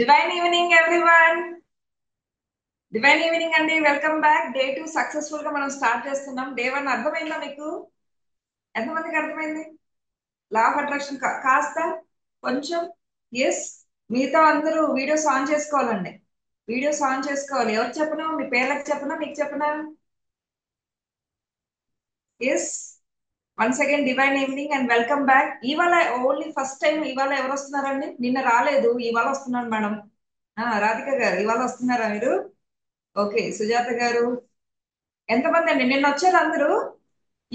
Divine evening everyone. Divine evening అండి, welcome back. Day 2 successful గా మనం స్టార్ట్ చేస్తున్నాం. డే 1 అర్థమైందా మీకు? ఎంతమందికి అర్థమైంది? లా ఆఫ్ అట్రాక్షన్ కాస్త కొంచెం. ఎస్. మీతో అందరూ వీడియోస్ ఆన్ చేసుకోవాలండి. వీడియోస్ ఆన్ చేసుకోవాలి. ఎవరు చెప్పను? మీ పేర్లకు చెప్పనా, మీకు చెప్పనా? Yes. Once again divine evening and welcome back. ఇవాళ ఓన్లీ ఫస్ట్ టైం ఇవాళ ఎవరు వస్తున్నారండి? నిన్న రాలేదు, ఇవాళ వస్తున్నారు మేడం. రాధిక గారు ఇవాళ వస్తున్నారా మీరు? ఓకే, సుజాత గారు. ఎంతమంది అండి నిన్న వచ్చారు అందరూ?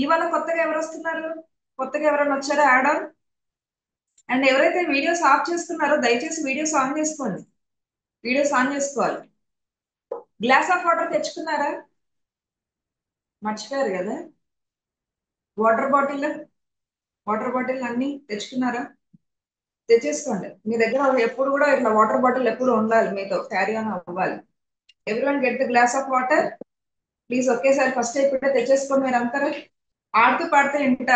ఇవాళ కొత్తగా ఎవరు వస్తున్నారు? కొత్తగా ఎవరైనా వచ్చారా యాడ్ ఆన్? అండ్ ఎవరైతే వీడియోస్ ఆఫ్ చేస్తున్నారో దయచేసి వీడియోస్ ఆన్ చేసుకోండి. వీడియోస్ ఆన్ చేసుకోవాలి. గ్లాస్ ఆఫ్ వాటర్ తెచ్చుకున్నారా? మర్చిపోయారు కదా. వాటర్ బాటిల్, వాటర్ బాటిల్ అన్ని తెచ్చుకున్నారా? తెచ్చేసుకోండి. మీ దగ్గర ఎప్పుడు కూడా ఇట్లా వాటర్ బాటిల్ ఎప్పుడు ఉండాలి, మీతో క్యారీ ఆన్ అవ్వాలి. Everyone get the glass of water please. ఒకేసారి ఫస్ట్ ఇప్పుడే తెచ్చేసుకోండి మీరు అంతా. ఆడుతూ పాడుతూ ఇంట,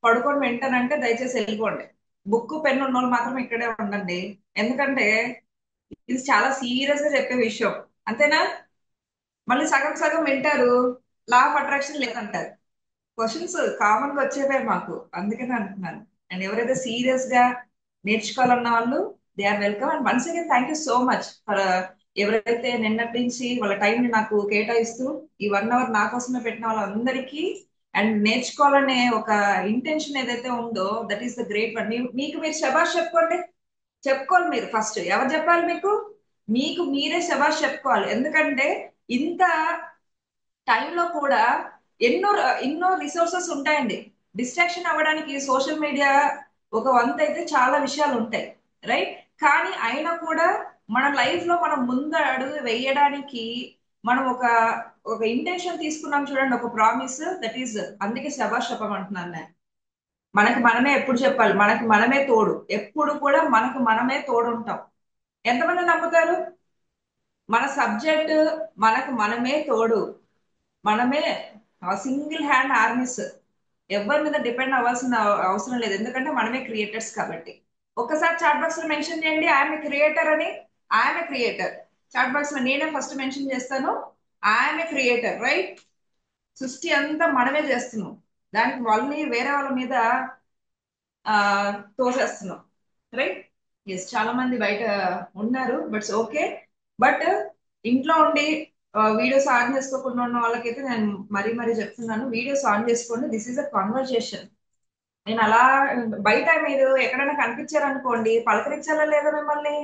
పడుకొని వింటానంటే దయచేసి వెళ్ళిపోండి. బుక్ పెన్ ఉన్న వాళ్ళు మాత్రం ఇక్కడే ఉండండి. ఎందుకంటే ఇది చాలా సీరియస్ గా చెప్పే విషయం. అంతేనా? మళ్ళీ సగం సగం వింటారు, లా ఆఫ్ అట్రాక్షన్ లేదంటారు. క్వశ్చన్స్ కామన్ గా వచ్చేవే మాకు, అందుకని అంటున్నాను. అండ్ ఎవరైతే సీరియస్ గా నేర్చుకోవాలన్న వాళ్ళు they are welcome. And once again thank you so much for ఎవరైతే నిన్నటి నుంచి వాళ్ళ టైం ని నాకు కేటాయిస్తూ ఈ 1 అవర్ నా కోసమే పెట్టిన వాళ్ళందరికీ అండ్ నేర్చుకోవాలనే ఒక ఇంటెన్షన్ ఏదైతే ఉందో that is the great one. మీకు మీరు శబాష్ చెప్పుకోండి. చెప్పుకోవాలి మీరు ఫస్ట్. ఎవరు చెప్పాలి మీకు? మీకు మీరే శబాష్ చెప్పుకోవాలి. ఎందుకంటే ఇంత టైంలో కూడా ఎన్నో ఎన్నో రిసోర్సెస్ ఉంటాయండి. డిస్ట్రాక్షన్ అవ్వడానికి సోషల్ మీడియా ఒక వంత అయితే చాలా విషయాలు ఉంటాయి, రైట్? కానీ అయినా కూడా మన లైఫ్ లో మనం ముందు అడుగు వేయడానికి మనం ఒక ఒక ఇంటెన్షన్ తీసుకున్నాం చూడండి, ఒక ప్రామిస్. దట్ ఈస్ అందుకే శబాష్ చెప్పమంటున్నాను నేను. మనకి మనమే ఎప్పుడు చెప్పాలి, మనకి మనమే తోడు. ఎప్పుడు కూడా మనకు మనమే తోడు ఉంటాం. ఎంతమంది నమ్ముతారు? మన సబ్జెక్ట్ మనకు మనమే తోడు. మనమే సింగిల్ హ్యాండ్ ఆర్మీస్. ఎవరి మీద డిపెండ్ అవ్వాల్సిన అవసరం లేదు, ఎందుకంటే మనమే క్రియేటర్స్ కాబట్టి. ఒక్కసారి చాట్ బాక్స్ లో మెన్షన్ చేయండి ఐఎమ్ ఏ క్రియేటర్ అని. I'm a creator. Chat box లో నేనే ఫస్ట్ మెన్షన్ చేస్తాను. I'm a creator, right? సృష్టి అంతా మనమే చేస్తున్నాం. దానికి వాళ్ళని వేరే వాళ్ళ మీద ఆ తోసేస్తున్నాం, రైట్? ఎస్, చాలా మంది బయట ఉన్నారు, బట్స్ ఓకే. బట్ ఇంట్లో ఉండి వీడియోస్ ఆన్ చేసుకోకుండా ఉన్న వాళ్ళకైతే నేను మరీ మరీ చెప్తున్నాను, వీడియోస్ ఆన్ చేసుకోండి. This is a conversation. నేను అలా బయట మీరు ఎక్కడైనా కనిపించారనుకోండి, పలకరించాలా లేదా మిమ్మల్ని?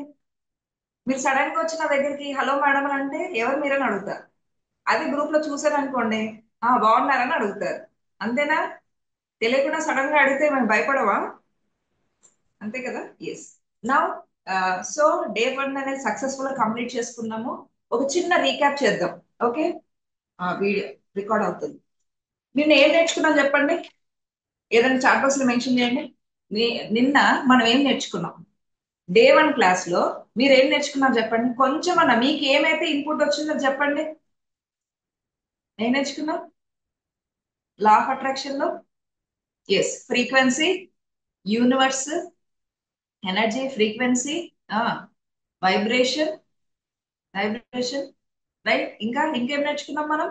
మీరు సడన్ గా వచ్చి నా దగ్గరికి హలో మేడం అని అంటే ఎవరు మీరని అడుగుతారు. అదే గ్రూప్ లో చూసారనుకోండి, బాగున్నారని అడుగుతారు. అంతేనా? తెలియకుండా సడన్ గా అడిగితే మేము భయపడవా? అంతే కదా. ఎస్. నౌ సో డే 1 అనేది సక్సెస్ఫుల్ గా కంప్లీట్ చేసుకున్నాము. ఒక చిన్న రీక్యాప్ చేద్దాం. ఓకే, వీడియో రికార్డ్ అవుతుంది. నిన్న ఏం నేర్చుకున్నాం చెప్పండి? ఏదైనా చాట్ బాక్స్ లో మెన్షన్ చేయండి. నిన్న మనం ఏం నేర్చుకున్నాం? డే 1 క్లాస్ లో మీరు ఏం నేర్చుకున్నారు చెప్పండి. కొంచెం అన్న మీకు ఏమైతే ఇన్పుట్ వచ్చిందో చెప్పండి. ఏం నేర్చుకున్నాం లా ఆఫ్ అట్రాక్షన్ లో? Yes, frequency, universe, energy, frequency, vibration, vibration, right? ఇంకా ఇంకేం నేర్చుకున్నాం మనం?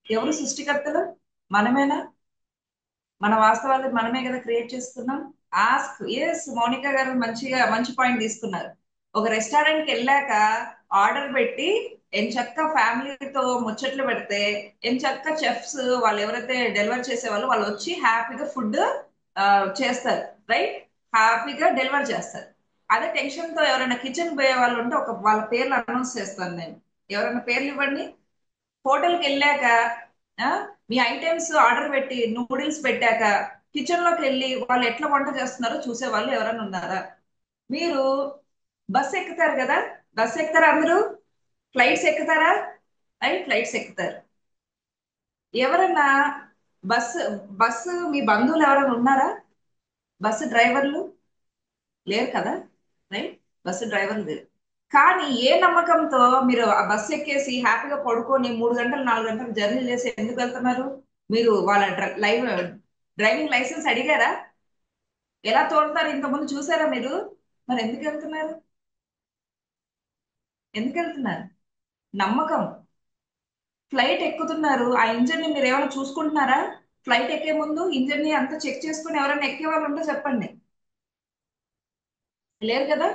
ఎవరు సృష్టికర్తలు? మనమేనా? మన వాస్తవాలు మనమే కదా క్రియేట్ చేసుకున్నాం. ఆస్క్. ఎస్, మౌనిక గారు మంచిగా మంచి పాయింట్ తీసుకున్నారు. ఒక రెస్టారెంట్ కి వెళ్ళాక ఆర్డర్ పెట్టి ఎంచక్క ఫ్యామిలీతో ముచ్చట్లు పెడితే ఎంచక్క చెఫ్స్ వాళ్ళు ఎవరైతే డెలివర్ చేసే వాళ్ళు వాళ్ళు వచ్చి హ్యాపీగా ఫుడ్ చేస్తారు, రైట్? హ్యాపీగా డెలివర్ చేస్తారు. అదే టెన్షన్ తో ఎవరైనా కిచెన్ పోయే వాళ్ళు ఉంటే ఒక వాళ్ళ పేర్లు అనౌన్స్ చేస్తాను నేను. ఎవరైనా పేర్లు ఇవ్వండి. హోటల్కి వెళ్ళాక ఆ, మీ ఐటమ్స్ ఆర్డర్ పెట్టి నూడిల్స్ పెట్టాక కిచెన్ లోకి వెళ్ళి వాళ్ళు ఎట్లా వంట చేస్తున్నారో చూసే వాళ్ళు ఎవరైనా ఉన్నారా? మీరు బస్ ఎక్కుతారు కదా, బస్ ఎక్కుతారా అందరూ? ఫ్లైట్స్ ఎక్కుతారా? రైట్, ఫ్లైట్స్ ఎక్కుతారు. ఎవరన్నా బస్సు బస్సు మీ బంధువులు ఎవరైనా ఉన్నారా? బస్సు డ్రైవర్లు లేరు కదా, రైట్? బస్సు డ్రైవర్లు లేరు. కానీ ఏ నమ్మకంతో మీరు ఆ బస్సు ఎక్కేసి హ్యాపీగా పడుకొని 3 గంటలు 4 గంటలు జర్నీ చేసి ఎందుకు వెళ్తున్నారు? మీరు వాళ్ళ డ్రైవింగ్ లైసెన్స్ అడిగారా? ఎలా తోలుతారు ఇంతకుముందు చూసారా మీరు? మరి ఎందుకు వెళ్తున్నారు? ఎందుకు వెళ్తున్నారు? నమ్మకం. ఫ్లైట్ ఎక్కుతున్నారు, ఆ ఇంజన్ ని మీరు ఏమైనా చూసుకుంటున్నారా? ఫ్లైట్ ఎక్కే ముందు ఇంజన్ ని అంతా చెక్ చేసుకుని ఎవరైనా ఎక్కే వాళ్ళు ఉంటే చెప్పండి. లేరు కదా.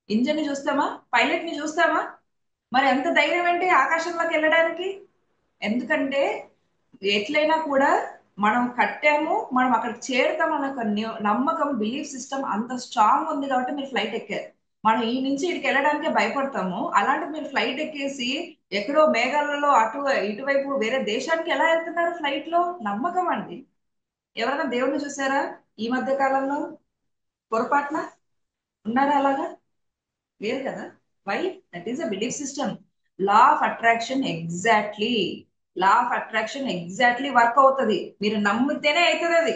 ఇంజన్ ని చూస్తామా? పైలట్ ని చూస్తామా? మరి ఎంత ధైర్యం ఏంటి ఆకాశంలోకి వెళ్ళడానికి? ఎందుకంటే ఎట్లయినా కూడా మనం కట్టాము, మనం అక్కడికి చేరుతాం అన్న ఒక నమ్మకం, బిలీఫ్ సిస్టమ్ అంత స్ట్రాంగ్ ఉంది కాబట్టి మీరు ఫ్లైట్ ఎక్కారు. మనం ఈ నుంచి ఇక్కడికి వెళ్ళడానికే భయపడతాము, అలాంటి మీరు ఫ్లైట్ ఎక్కేసి ఎక్కడో మేఘాలలో అటు ఇటువైపు వేరే దేశానికి ఎలా వెళ్తున్నారు ఫ్లైట్ లో? నమ్మకం అండి. ఎవరైనా దేవుణ్ణి చూసారా ఈ మధ్య కాలంలో? పొరపాటున ఉన్నారా అలాగా? లేదు కదా. Why? That is a belief system. Law of attraction exactly. Law of attraction exactly work అవుతుంది, మీరు నమ్మితేనే అవుతుంది అది.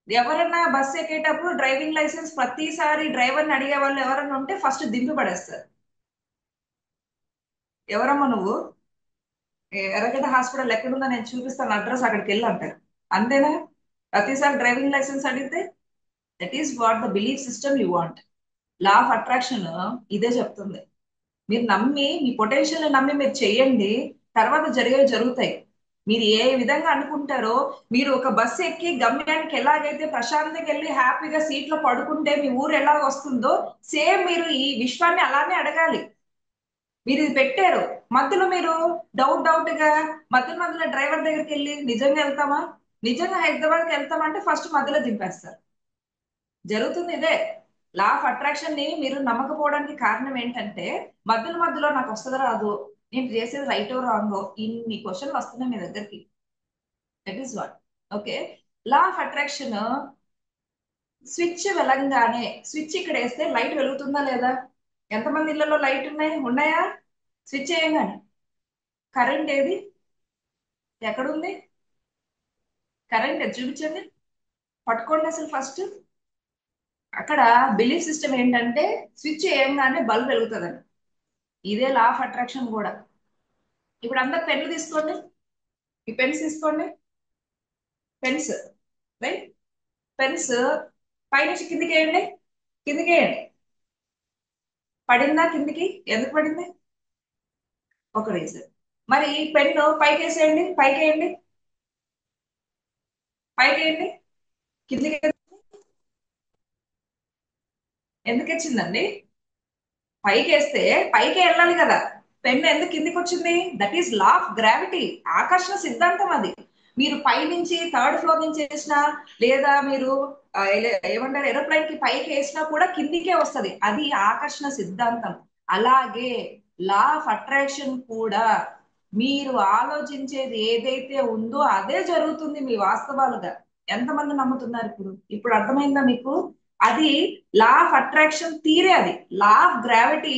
ఎవరన్నా బస్ ఎక్కేటప్పుడు డ్రైవింగ్ లైసెన్స్ ప్రతిసారి డ్రైవర్ని అడిగే వాళ్ళు ఎవరన్నా ఉంటే ఫస్ట్ దింపి పడేస్తారు. ఎవరమ్మా నువ్వు? ఎర్రగడ్డ హాస్పిటల్ ఎక్కడుందో నేను చూపిస్తాను అడ్రస్, అక్కడికి వెళ్ళి అంటారు. అంతేనా? ప్రతిసారి డ్రైవింగ్ లైసెన్స్ అడిగితే that is what the belief system you want. Law of attraction ఇదే చెప్తుంది. మీరు నమ్మి, మీ పొటెన్షియల్ నమ్మి మీరు చెయ్యండి, తర్వాత జరిగేవి జరుగుతాయి. మీరు ఏ విధంగా అనుకుంటారో, మీరు ఒక బస్సు ఎక్కి గమ్యానికి ఎలాగైతే ప్రశాంతంగా వెళ్ళి హ్యాపీగా సీట్ లో పడుకుంటే మీ ఊరు ఎలా వస్తుందో, సేమ్ మీరు ఈ విశ్వాన్ని అలానే అడగాలి. మీరు ఇది పెట్టారు, మధ్యలో మీరు డౌట్ గా మధ్యలో డ్రైవర్ దగ్గరికి వెళ్ళి నిజంగా వెళ్తామా, నిజంగా హైదరాబాద్కి వెళ్తామంటే ఫస్ట్ మధ్యలో దింపేస్తారు. జరుగుతుంది ఇదే. లా ఆఫ్ అట్రాక్షన్ ని మీరు నమ్మకపోవడానికి కారణం ఏంటంటే, మధ్యలో నాకు వస్తుందో రాదు, నేను చేసేది రైటో రాంగో, ఇన్ని క్వశ్చన్లు వస్తున్నాయి మీ దగ్గరికి. That is what. Okay. Law of attraction, switch వెలంగానే, స్విచ్ ఇక్కడ వేస్తే లైట్ వెలుగుతుందా లేదా? ఎంతమంది ఇళ్లలో లైట్ ఉన్నాయా? స్విచ్ వేయంగానే కరెంట్ ఏది? ఎక్కడుంది కరెంట్? చూపించండి. పట్టుకోండి అసలు ఫస్ట్. అక్కడ బిలీఫ్ సిస్టమ్ ఏంటంటే స్విచ్ వేయంగానే బల్బ్ వెలుగుతుందని. ఇదే లా ఆఫ్ అట్రాక్షన్ కూడా. ఇప్పుడు అందరు పెన్ను తీసుకోండి, ఈ పెన్స్ తీసుకోండి. Pens, right. పెన్స్ పైనుంచి కిందికి వేయండి. కిందికి వేయండి. పడిందా కిందికి? ఎందుకు పడింది? ఒక రీజన్. మరి పెన్ను పైకి వేసేయండి, పైకి వేయండి. పైకి వేయండి. కిందికి ఎందుకు వచ్చిందండి? పైకి వేస్తే పైకి వెళ్ళాలి కదా. పెన్ ఎందుకు కిందికి వచ్చింది? That is law of gravity, ఆకర్షణ సిద్ధాంతం అది. మీరు పై నుంచి థర్డ్ ఫ్లోర్ నుంచి వేసినా, లేదా మీరు ఏమంటారు ఏరోప్లేన్ కి పైకి వేసినా కూడా కిందికే వస్తది, అది ఆకర్షణ సిద్ధాంతం. అలాగే లా ఆఫ్ అట్రాక్షన్ కూడా, మీరు ఆలోచించేది ఏదైతే ఉందో అదే జరుగుతుంది మీ వాస్తవాలుగా. ఎంతమంది నమ్ముతున్నారు ఇప్పుడు? ఇప్పుడు అర్థమైందా మీకు? అది లా ఆఫ్ అట్రాక్షన్ తీరే అది. లా ఆఫ్ గ్రావిటీ,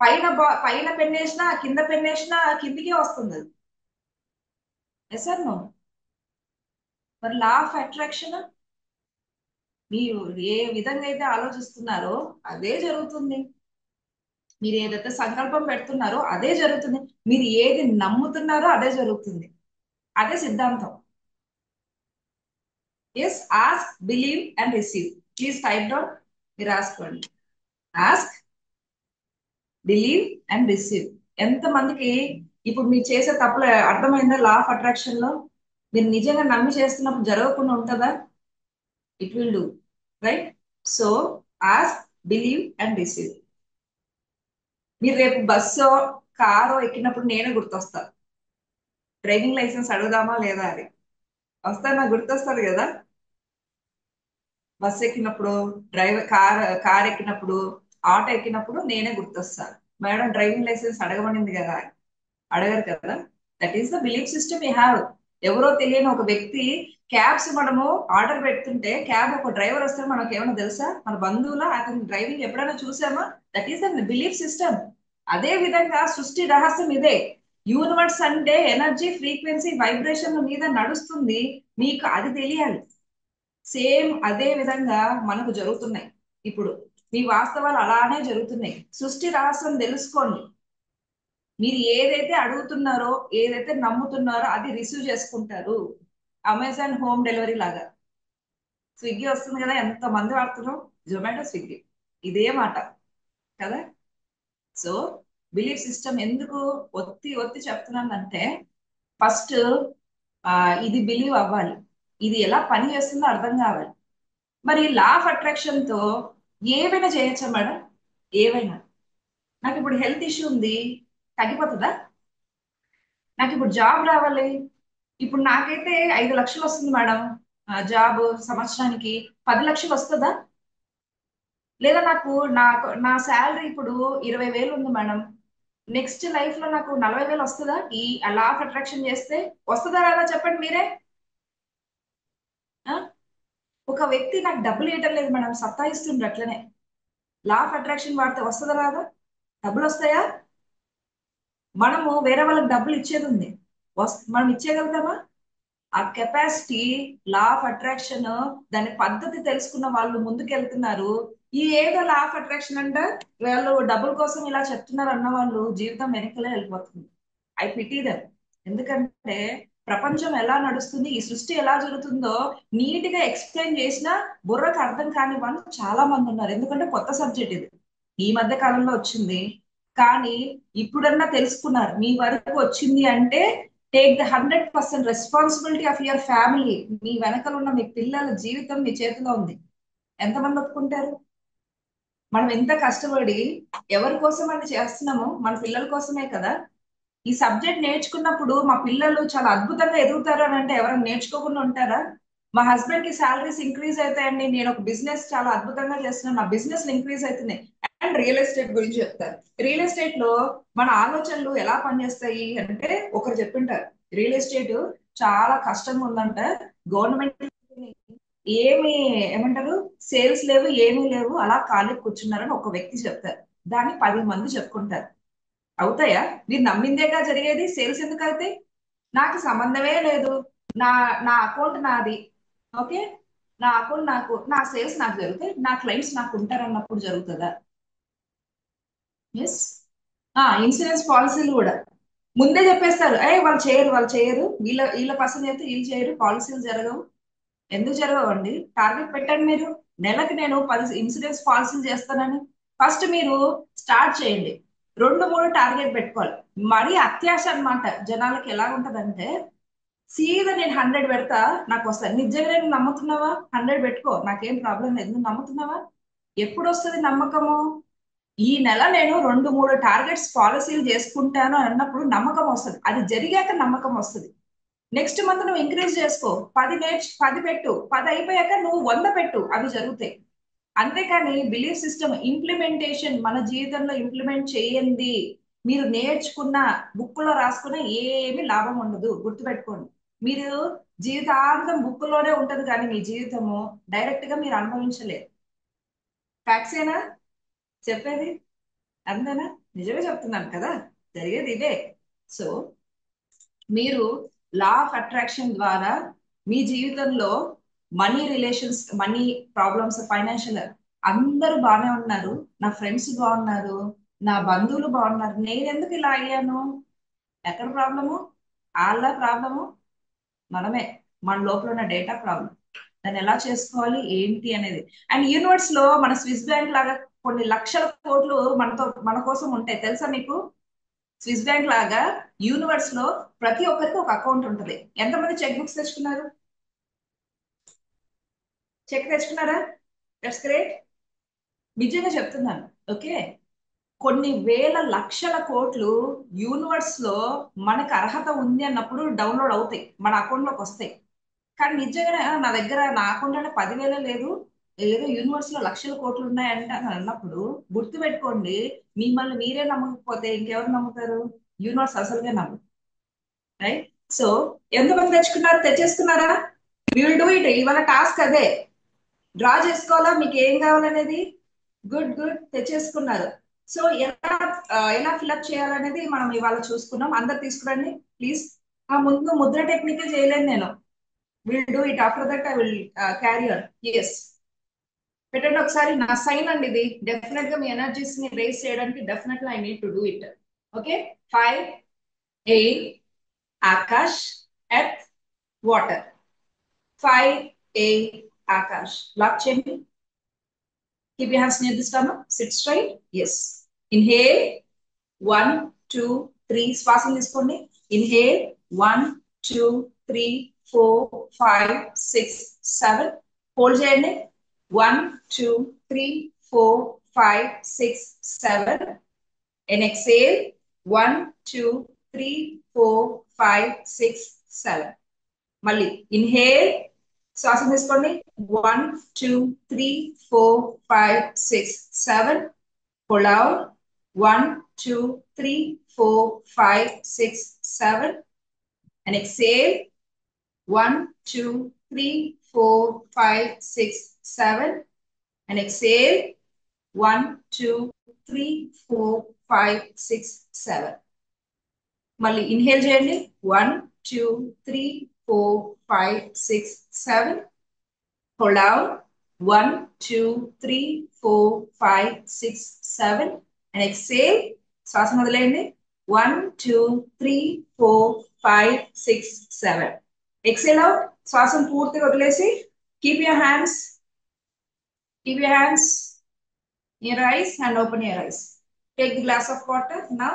పైన పెన్నేసినా కింద పెన్నేసినా కిందికే వస్తుంది అది. Yes or no? మరి లా ఆఫ్ అట్రాక్షన్, మీరు ఏ విధంగా అయితే ఆలోచిస్తున్నారో అదే జరుగుతుంది. మీరు ఏదైతే సంకల్పం పెడుతున్నారో అదే జరుగుతుంది. మీరు ఏది నమ్ముతున్నారో అదే జరుగుతుంది. అదే సిద్ధాంతం. Yes, ask, believe and receive. Please type down. మీరు రాసుకోండి. Ask, believe and receive. ఎంత మందికి ఇప్పుడు మీరు చేసే తప్పులు అర్థమైందా? లా ఆఫ్ అట్రాక్షన్ లో మీరు నిజంగా నమ్మి చేస్తున్నప్పుడు జరగకుండా ఉంటుందా? It will do, right. So ask, believe and receive. మీరు రేపు బస్సో కారో ఎక్కినప్పుడు నేనే గుర్తొస్తా. డ్రైవింగ్ లైసెన్స్ అడుగుదామా లేదా అని వస్తా, నాకు గుర్తొస్తుంది కదా. బస్ ఎక్కినప్పుడు, కార్ ఎక్కినప్పుడు, ఆటో ఎక్కినప్పుడు నేనే గుర్తొస్తా. మేడం డ్రైవింగ్ లైసెన్స్ అడగమనింది కదా. అడగరు కదా. That is the belief system you have. ఎవరో తెలియని ఒక వ్యక్తి, క్యాబ్స్ మనము ఆర్డర్ పెడుతుంటే క్యాబ్ ఒక డ్రైవర్ వస్తే మనకు ఏమైనా తెలుసా? మన బంధువుల అతని డ్రైవింగ్ ఎప్పుడైనా చూసామా? That is the belief system. అదే విధంగా సృష్టి రహస్యం ఇదే. యూనివర్స్ అంటే ఎనర్జీ, ఫ్రీక్వెన్సీ, వైబ్రేషన్ మీద నడుస్తుంది, మీకు అది తెలియాలి. సేమ్ అదే విధంగా మనకు జరుగుతున్నాయి ఇప్పుడు. మీ వాస్తవాలు అలానే జరుగుతున్నాయి. సృష్టి రహస్యం తెలుసుకోండి. మీరు ఏదైతే అడుగుతున్నారో, ఏదైతే నమ్ముతున్నారో అది రిసీవ్ చేసుకుంటారు. అమెజాన్ హోమ్ డెలివరీ లాగా. స్విగ్గీ వస్తుంది కదా, ఎంత మంది వాడుతున్నాం, జొమాటో, స్విగ్గీ. ఇదే మాట కదా. సో బిలీఫ్ సిస్టమ్ ఎందుకు ఒత్తి ఒత్తి చెప్తున్నానంటే, ఫస్ట్ ఇది బిలీవ్ అవ్వాలి, ఇది ఎలా పని చేస్తుందో అర్థం కావాలి. మరి లా ఆఫ్ అట్రాక్షన్ తో ఏవైనా చేయొచ్చా మేడం? ఏవైనా. నాకు ఇప్పుడు హెల్త్ ఇష్యూ ఉంది, తగ్గిపోతుందా? నాకు ఇప్పుడు జాబ్ రావాలి, ఇప్పుడు నాకైతే 5 లక్షలు వస్తుంది మేడం జాబ్, సంవత్సరానికి 10 లక్షలు వస్తుందా? లేదా నాకు నా శాలరీ ఇప్పుడు 20,000 ఉంది మేడం, నెక్స్ట్ లైఫ్ లో నాకు 40,000 వస్తుందా? ఈ లా ఆఫ్ అట్రాక్షన్ చేస్తే వస్తుందా రాదా చెప్పండి మీరే. ఆ? ఒక వ్యక్తి నాకు డబ్బులు ఇవ్వటం లేదు మేడం, సత్తాయిస్తుండ్రు అట్లనే, లా ఆఫ్ అట్రాక్షన్ వాడితే వస్తుందా రాదా? డబ్బులు వస్తాయా? మనము వేరే వాళ్ళకి డబ్బులు ఇచ్చేది ఉంది, మనం ఇచ్చేయగలుగుతామా? ఆ కెపాసిటీ, లా ఆఫ్ అట్రాక్షన్, దాని పద్ధతి తెలుసుకున్న వాళ్ళు ముందుకెళ్తున్నారు. ఈ ఏదో లా ఆఫ్ అట్రాక్షన్ అంటే వాళ్ళు డబ్బుల కోసం ఇలా చెప్తున్నారు అన్న వాళ్ళు జీవితం వెనకలే వెళ్ళిపోతుంది. I pity them. ఎందుకంటే ప్రపంచం ఎలా నడుస్తుంది, ఈ సృష్టి ఎలా జరుగుతుందో నీట్ గా ఎక్స్ప్లెయిన్ చేసినా బుర్రకు అర్థం కాని వాళ్ళు చాలా మంది ఉన్నారు. ఎందుకంటే కొత్త సబ్జెక్ట్ ఇది, ఈ మధ్య కాలంలో వచ్చింది. కానీ ఇప్పుడన్నా తెలుసుకున్నారు, మీ వరకు వచ్చింది అంటే take the 100% responsibility of your family. మీ వెనకల ఉన్న మీ పిల్లల జీవితం మీ చేతిలో ఉంది. ఎంతమంది ఒప్పుకుంటారు? మనం ఎంత కష్టపడి ఎవరి కోసం అని చేస్తున్నామో మన పిల్లల కోసమే కదా. ఈ సబ్జెక్ట్ నేర్చుకున్నప్పుడు మా పిల్లలు చాలా అద్భుతంగా ఎదుగుతారు అని అంటే ఎవరైనా నేర్చుకోకుండా ఉంటారా? మా హస్బెండ్ కి శాలరీస్ ఇంక్రీజ్ అవుతాయండి, నేను ఒక బిజినెస్ చాలా అద్భుతంగా చేస్తున్నాను, నా బిజినెస్ ఇంక్రీజ్ అవుతున్నాయి. అండ్ రియల్ ఎస్టేట్ గురించి చెప్తారు. రియల్ ఎస్టేట్ లో మన ఆలోచనలు ఎలా పనిచేస్తాయి అంటే, ఒకరు చెప్పింటారు రియల్ ఎస్టేట్ చాలా కష్టంగా ఉందంట, గవర్నమెంట్ ఏమి ఏమంటారు, సేల్స్ లేవు, ఏమీ లేవు, అలా ఖాళీ కూర్చున్నారని ఒక వ్యక్తి చెప్తారు. దాన్ని 10 మంది చెప్పుకుంటారు. అవుతాయా? మీరు నమ్మిందేగా జరిగేది, సేల్స్ ఎందుకు అవుతాయి? నాకు సంబంధమే లేదు, నా నా అకౌంట్ నాది, ఓకే, నా అకౌంట్ నాకు, నా సేల్స్ నాకు జరుగుతాయి, నా క్లయింట్స్ నాకు ఉంటారన్నప్పుడు జరుగుతుందా? ఎస్. ఇన్సూరెన్స్ పాలసీలు కూడా ముందే చెప్పేస్తారు, వాళ్ళు చేయరు, వాళ్ళు చేయరు, వీళ్ళ పర్సన్ అయితే వీళ్ళు చేయరు, పాలసీలు జరగవు. ఎందుకు జరగవండి? టార్గెట్ పెట్టండి మీరు, నెలకి నేను 10 ఇన్సూరెన్స్ పాలసీలు చేస్తానని. ఫస్ట్ మీరు స్టార్ట్ చేయండి, 2 3 టార్గెట్ పెట్టుకోవాలి. మరీ అత్యాశ అన్నమాట. జనాలకి ఎలా ఉంటదంటే, సీదా నేను 100 పెడతా నాకు వస్తాయి. నిజంగా నేను నమ్ముతున్నావా? 100 పెట్టుకో, నాకేం ప్రాబ్లం లేదు, నువ్వు నమ్ముతున్నావా? ఎప్పుడు వస్తుంది నమ్మకము? ఈ నెల నేను 2 3 టార్గెట్స్ పాలసీలు చేసుకుంటాను అన్నప్పుడు నమ్మకం వస్తుంది, అది జరిగాక నమ్మకం వస్తుంది. నెక్స్ట్ మంత్ నువ్వు ఇంక్రీజ్ చేసుకో, 10 పెట్టు, 10 అయిపోయాక నువ్వు 100 పెట్టు, అవి జరుగుతాయి. అంతేకాని బిలీఫ్ సిస్టమ్ ఇంప్లిమెంటేషన్ మన జీవితంలో ఇంప్లిమెంట్ చేయండి, మీరు నేర్చుకున్న, బుక్ లో రాసుకున్న ఏమి లాభం ఉండదు, గుర్తుపెట్టుకోండి. మీరు జీవితాంతం బుక్ లోనే ఉంటది కానీ మీ జీవితము డైరెక్ట్ గా మీరు అనుభవించలేరు. ఫ్యాక్ట్సేనా చెప్పేది? అంతేనా? నిజమే చెప్తున్నాను కదా, జరిగేది ఇదే. సో మీరు లా ఆఫ్ అట్రాక్షన్ ద్వారా మీ జీవితంలో money relations, money problems, financial, అందరూ బాగానే ఉన్నారు, నా ఫ్రెండ్స్ బాగున్నారు, నా బంధువులు బాగున్నారు, నేను ఎందుకు ఇలా అయ్యాను? ఎక్కడ ప్రాబ్లము? వాళ్ళ ప్రాబ్లము మనమే, మన లోపల ఉన్న డేటా ప్రాబ్లం. దాన్ని ఎలా చేసుకోవాలి ఏంటి అనేది. అండ్ యూనివర్స్ లో మన స్విస్ బ్యాంక్ లాగా కొన్ని లక్షల కోట్లు మన కోసం ఉంటాయి, తెలుసా మీకు? స్విస్ బ్యాంక్ లాగా యూనివర్స్ లో ప్రతి ఒక్కరికి ఒక అకౌంట్ ఉంటుంది. ఎంతమంది చెక్ బుక్స్ తెచ్చుకున్నారు? చెక్ తెచ్చుకున్నారా? That's great. నిజంగా చెప్తున్నాను, ఓకే. కొన్ని వేల లక్షల కోట్లు యూనివర్స్ లో మనకు అర్హత ఉంది అన్నప్పుడు డౌన్లోడ్ అవుతాయి, మన అకౌంట్ లోకి వస్తాయి. కానీ నిజంగానే నా దగ్గర నా అకౌంట్ అంటే 10,000 లేదు, ఏదో యూనివర్స్ లో లక్షల కోట్లు ఉన్నాయంటే అని అన్నప్పుడు గుర్తు పెట్టుకోండి, మిమ్మల్ని మీరే నమ్మకపోతే ఇంకెవరు నమ్ముతారు? యూనివర్స్ అసలుగా నమ్మదు. రైట్. సో ఎంతమంది తెచ్చుకున్నారు, తెచ్చేసుకున్నారా? Will do it. ఇవాళ టాస్క్ అదే, డ్రా చేసుకోవాలా మీకు ఏం కావాలనేది. గుడ్ గుడ్, తెచ్చేసుకున్నారు. సో ఎలా ఫిల్అప్ చేయాలనేది మనం ఇవాళ చూసుకున్నాం. అందరు తీసుకురండి ప్లీజ్. ఆ ముందు ముద్ర టెక్నిక్ చేయలేను నేను, will do it after that, I will carry on. Yes, పెట్టండి ఒకసారి, నా సైన్ అండి ఇది. డెఫినెట్ గా మీ ఎనర్జీస్ ని రేస్ చేయడానికి definite I need to do it. Okay. 5 air, ఆకాష్, ఎర్త్, వాటర్. 5 ఎయిర్, ఆకాష్. లాక్ చేయండి. Keep your hands near the stomach. Sit straight. Yes. Inhale. 1, 2, 3. శ్వాసను తీసుకోండి. Inhale. 1, 2, 3, 4, 5, 6, 7. హోల్డ్ చేయండి. 1, 2, 3, 4, 5, 6, 7. And exhale. 1, 2, 3, 4, 5, 6, 7. మళ్ళీ ఇన్హేల్. శ్వాస తీసుకోండి. 1, 2, 3, 4, 5, 6, 7. Pull out. 1, 2, 3, 4, 5, 6, 7. And exhale. 1, 2, 3, 4, 5, 6, 7. And exhale. 1, 2, 3, 4, 5, 6, 7. మళ్ళీ ఇన్హేల్ చేయండి. 1, 2, 3, 4, 5, 6, 7. Hold out. 1, 2, 3, 4, 5, 6, 7. And exhale. శ్వాస మొదలైంది. 1, 2, 3, 4, 5, 6, 7. Exhale out. శ్వాసను పూర్తిగా వదిలేసి keep your hands in your eyes and open your eyes. Take the glass of water now.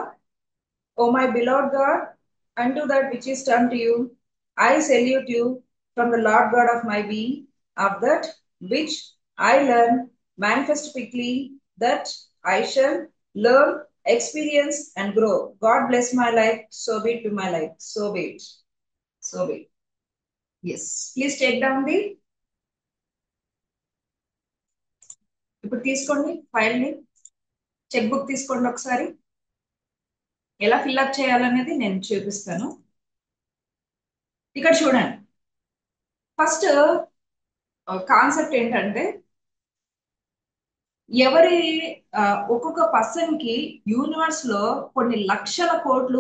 O my beloved God, unto that which is done to you, I salute you from the Lord God of my being, of that which I learn, manifest quickly, that I shall learn, experience, and grow. God bless my life, so be it to my life. So be it. So be it. Yes. Please take down the. ఇప్పుడు తీసుకోండి ఫైల్ని. Cheque book తీసుకోండి ఒకసారి. ఎలా fill up చేయాలనేది నేను చూపిస్తాను. ఇక్కడ చూడండి. ఫస్ట్ కాన్సెప్ట్ ఏంటంటే ఎవరి ఒక్కొక్క పర్సన్ కి యూనివర్స్ లో కొన్ని లక్షల కోట్లు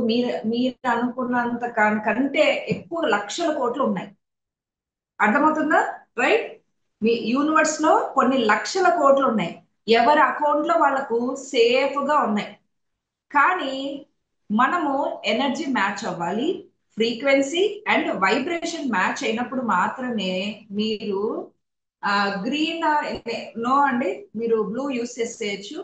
మీరు అనుకున్నంత కంటే ఎక్కువ లక్షల కోట్లు ఉన్నాయి. అర్థమవుతుందా? రైట్. మీ యూనివర్స్ లో కొన్ని లక్షల కోట్లు ఉన్నాయి. ఎవరి అకౌంట్ లో వాళ్ళకు సేఫ్ గా ఉన్నాయి. కానీ మనము ఎనర్జీ మ్యాచ్ అవ్వాలి, ఫ్రీక్వెన్సీ అండ్ వైబ్రేషన్ మ్యాచ్ అయినప్పుడు మాత్రమే మీరు గ్రీన్ నో అండి, మీరు బ్లూ యూస్ చేసేయచ్చు.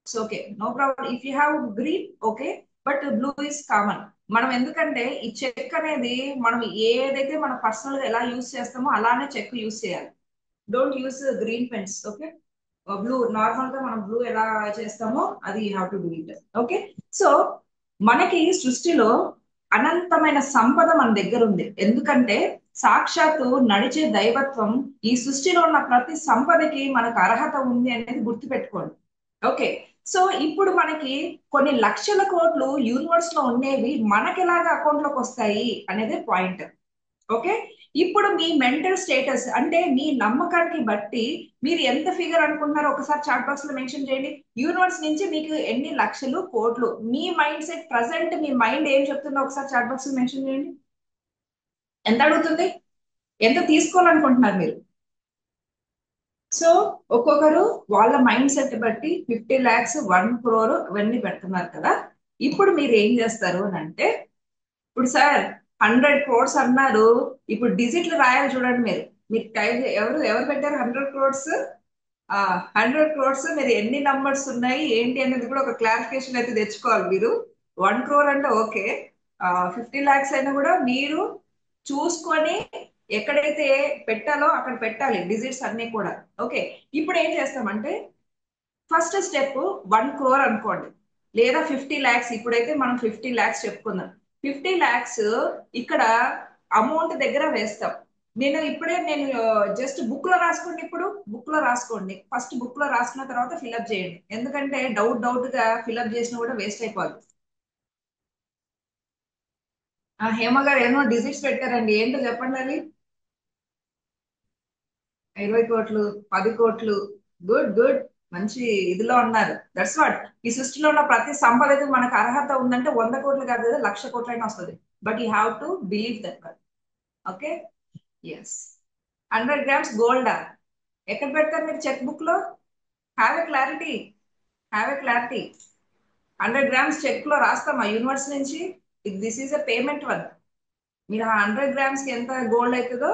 So okay, no problem. If you have green okay, but blue is common. మనం ఎందుకంటే ఈ చెక్ అనేది మనం ఏదైతే మన పర్సనల్ గా ఎలా యూస్ చేస్తామో అలానే చెక్ యూస్ చేయాలి. Don't use green pens. Okay, blue normal గా మనం బ్లూ ఎలా చేస్తామో అది you have to do it. Okay, so మనకి సృష్టిలో అనంతమైన సంపద మన దగ్గర ఉంది. ఎందుకంటే సాక్షాత్తు నడిచే దైవత్వం ఈ సృష్టిలో ఉన్న ప్రతి సంపదకి మనకు అర్హత ఉంది అనేది గుర్తుపెట్టుకోండి. ఓకే, సో ఇప్పుడు మనకి కొన్ని లక్షల కోట్లు యూనివర్స్ లో ఉండేవి మనకి ఎలాగ అకౌంట్ లోకి వస్తాయి అనేది పాయింట్. ఓకే, ఇప్పుడు మీ మెంటల్ స్టేటస్ అంటే మీ నమ్మకానికి బట్టి మీరు ఎంత ఫిగర్ అనుకుంటున్నారో ఒకసారి చాట్ బాక్స్ లో మెన్షన్ చేయండి. యూనివర్స్ నుంచి మీకు ఎన్ని లక్షలు కోట్లు, మీ మైండ్ సెట్ ప్రజెంట్ మీ మైండ్ ఏం చెప్తుందో ఒకసారి చాట్ బాక్స్ లో మెన్షన్ చేయండి. ఎంత అడుగుతుంది, ఎంత తీసుకోవాలనుకుంటున్నారు మీరు? సో ఒక్కొక్కరు వాళ్ళ మైండ్ సెట్ బట్టి 50 lakhs 1 crore ఇవన్నీ పెడుతున్నారు కదా. ఇప్పుడు మీరు ఏం చేస్తారు అని అంటే, ఇప్పుడు సార్ 100 crores అన్నారు, ఇప్పుడు డిజిట్లు రాయాలి చూడండి. మీరు మీరు టైప్ ఎవరు ఎవరు పెట్టారు 100 crores? 100 crores మీరు ఎన్ని నంబర్స్ ఉన్నాయి ఏంటి అనేది కూడా ఒక క్లారిఫికేషన్ అయితే తెచ్చుకోవాలి మీరు. 1 crore అంటే ఓకే, 50 lakhs అయినా కూడా మీరు చూసుకొని ఎక్కడైతే పెట్టాలో అక్కడ పెట్టాలి డిజిట్స్ అన్ని కూడా. ఓకే, ఇప్పుడు ఏం చేస్తామంటే ఫస్ట్ స్టెప్ 1 crore అనుకోండి, లేదా 50 lakhs. ఇప్పుడైతే మనం 50 lakhs చెప్పుకుందాం. 50 lakhs ఇక్కడ అమౌంట్ దగ్గర వేస్తాం. నేను జస్ట్ బుక్ లో రాసుకోండి. ఇప్పుడు బుక్ లో రాసుకోండి. ఫస్ట్ బుక్ లో రాసుకున్న తర్వాత ఫిల్అప్ చేయండి. ఎందుకంటే డౌట్ గా ఫిల్అప్ చేసినా కూడా వేస్ట్ అయిపోద్ది. హేమ గారు ఏమో డిజిట్స్ పెట్టారండి, ఏంటో చెప్పండి అది. 20 కోట్లు, 10 కోట్లు. గుడ్ గుడ్, మంచి ఇదిలో ఉన్నారు. That's what. ఈ సృష్టిలో ఉన్న ప్రతి సంపదకి మనకు అర్హత ఉందంటే 100 కోట్లు కాదు కదా, 1,00,000 కోట్లైనా వస్తుంది. But you have to believe that. Okay, yes. 100 grams గోల్డా ఎక్కడ పెడతారు మీరు చెక్ బుక్ లో? Have a clarity, have a clarity. 100 grams cheque లో రాస్తామా యూనివర్స్ నుంచి? This is a payment one. మీరు ఆ 100 grams కి ఎంత గోల్డ్ అవుతుందో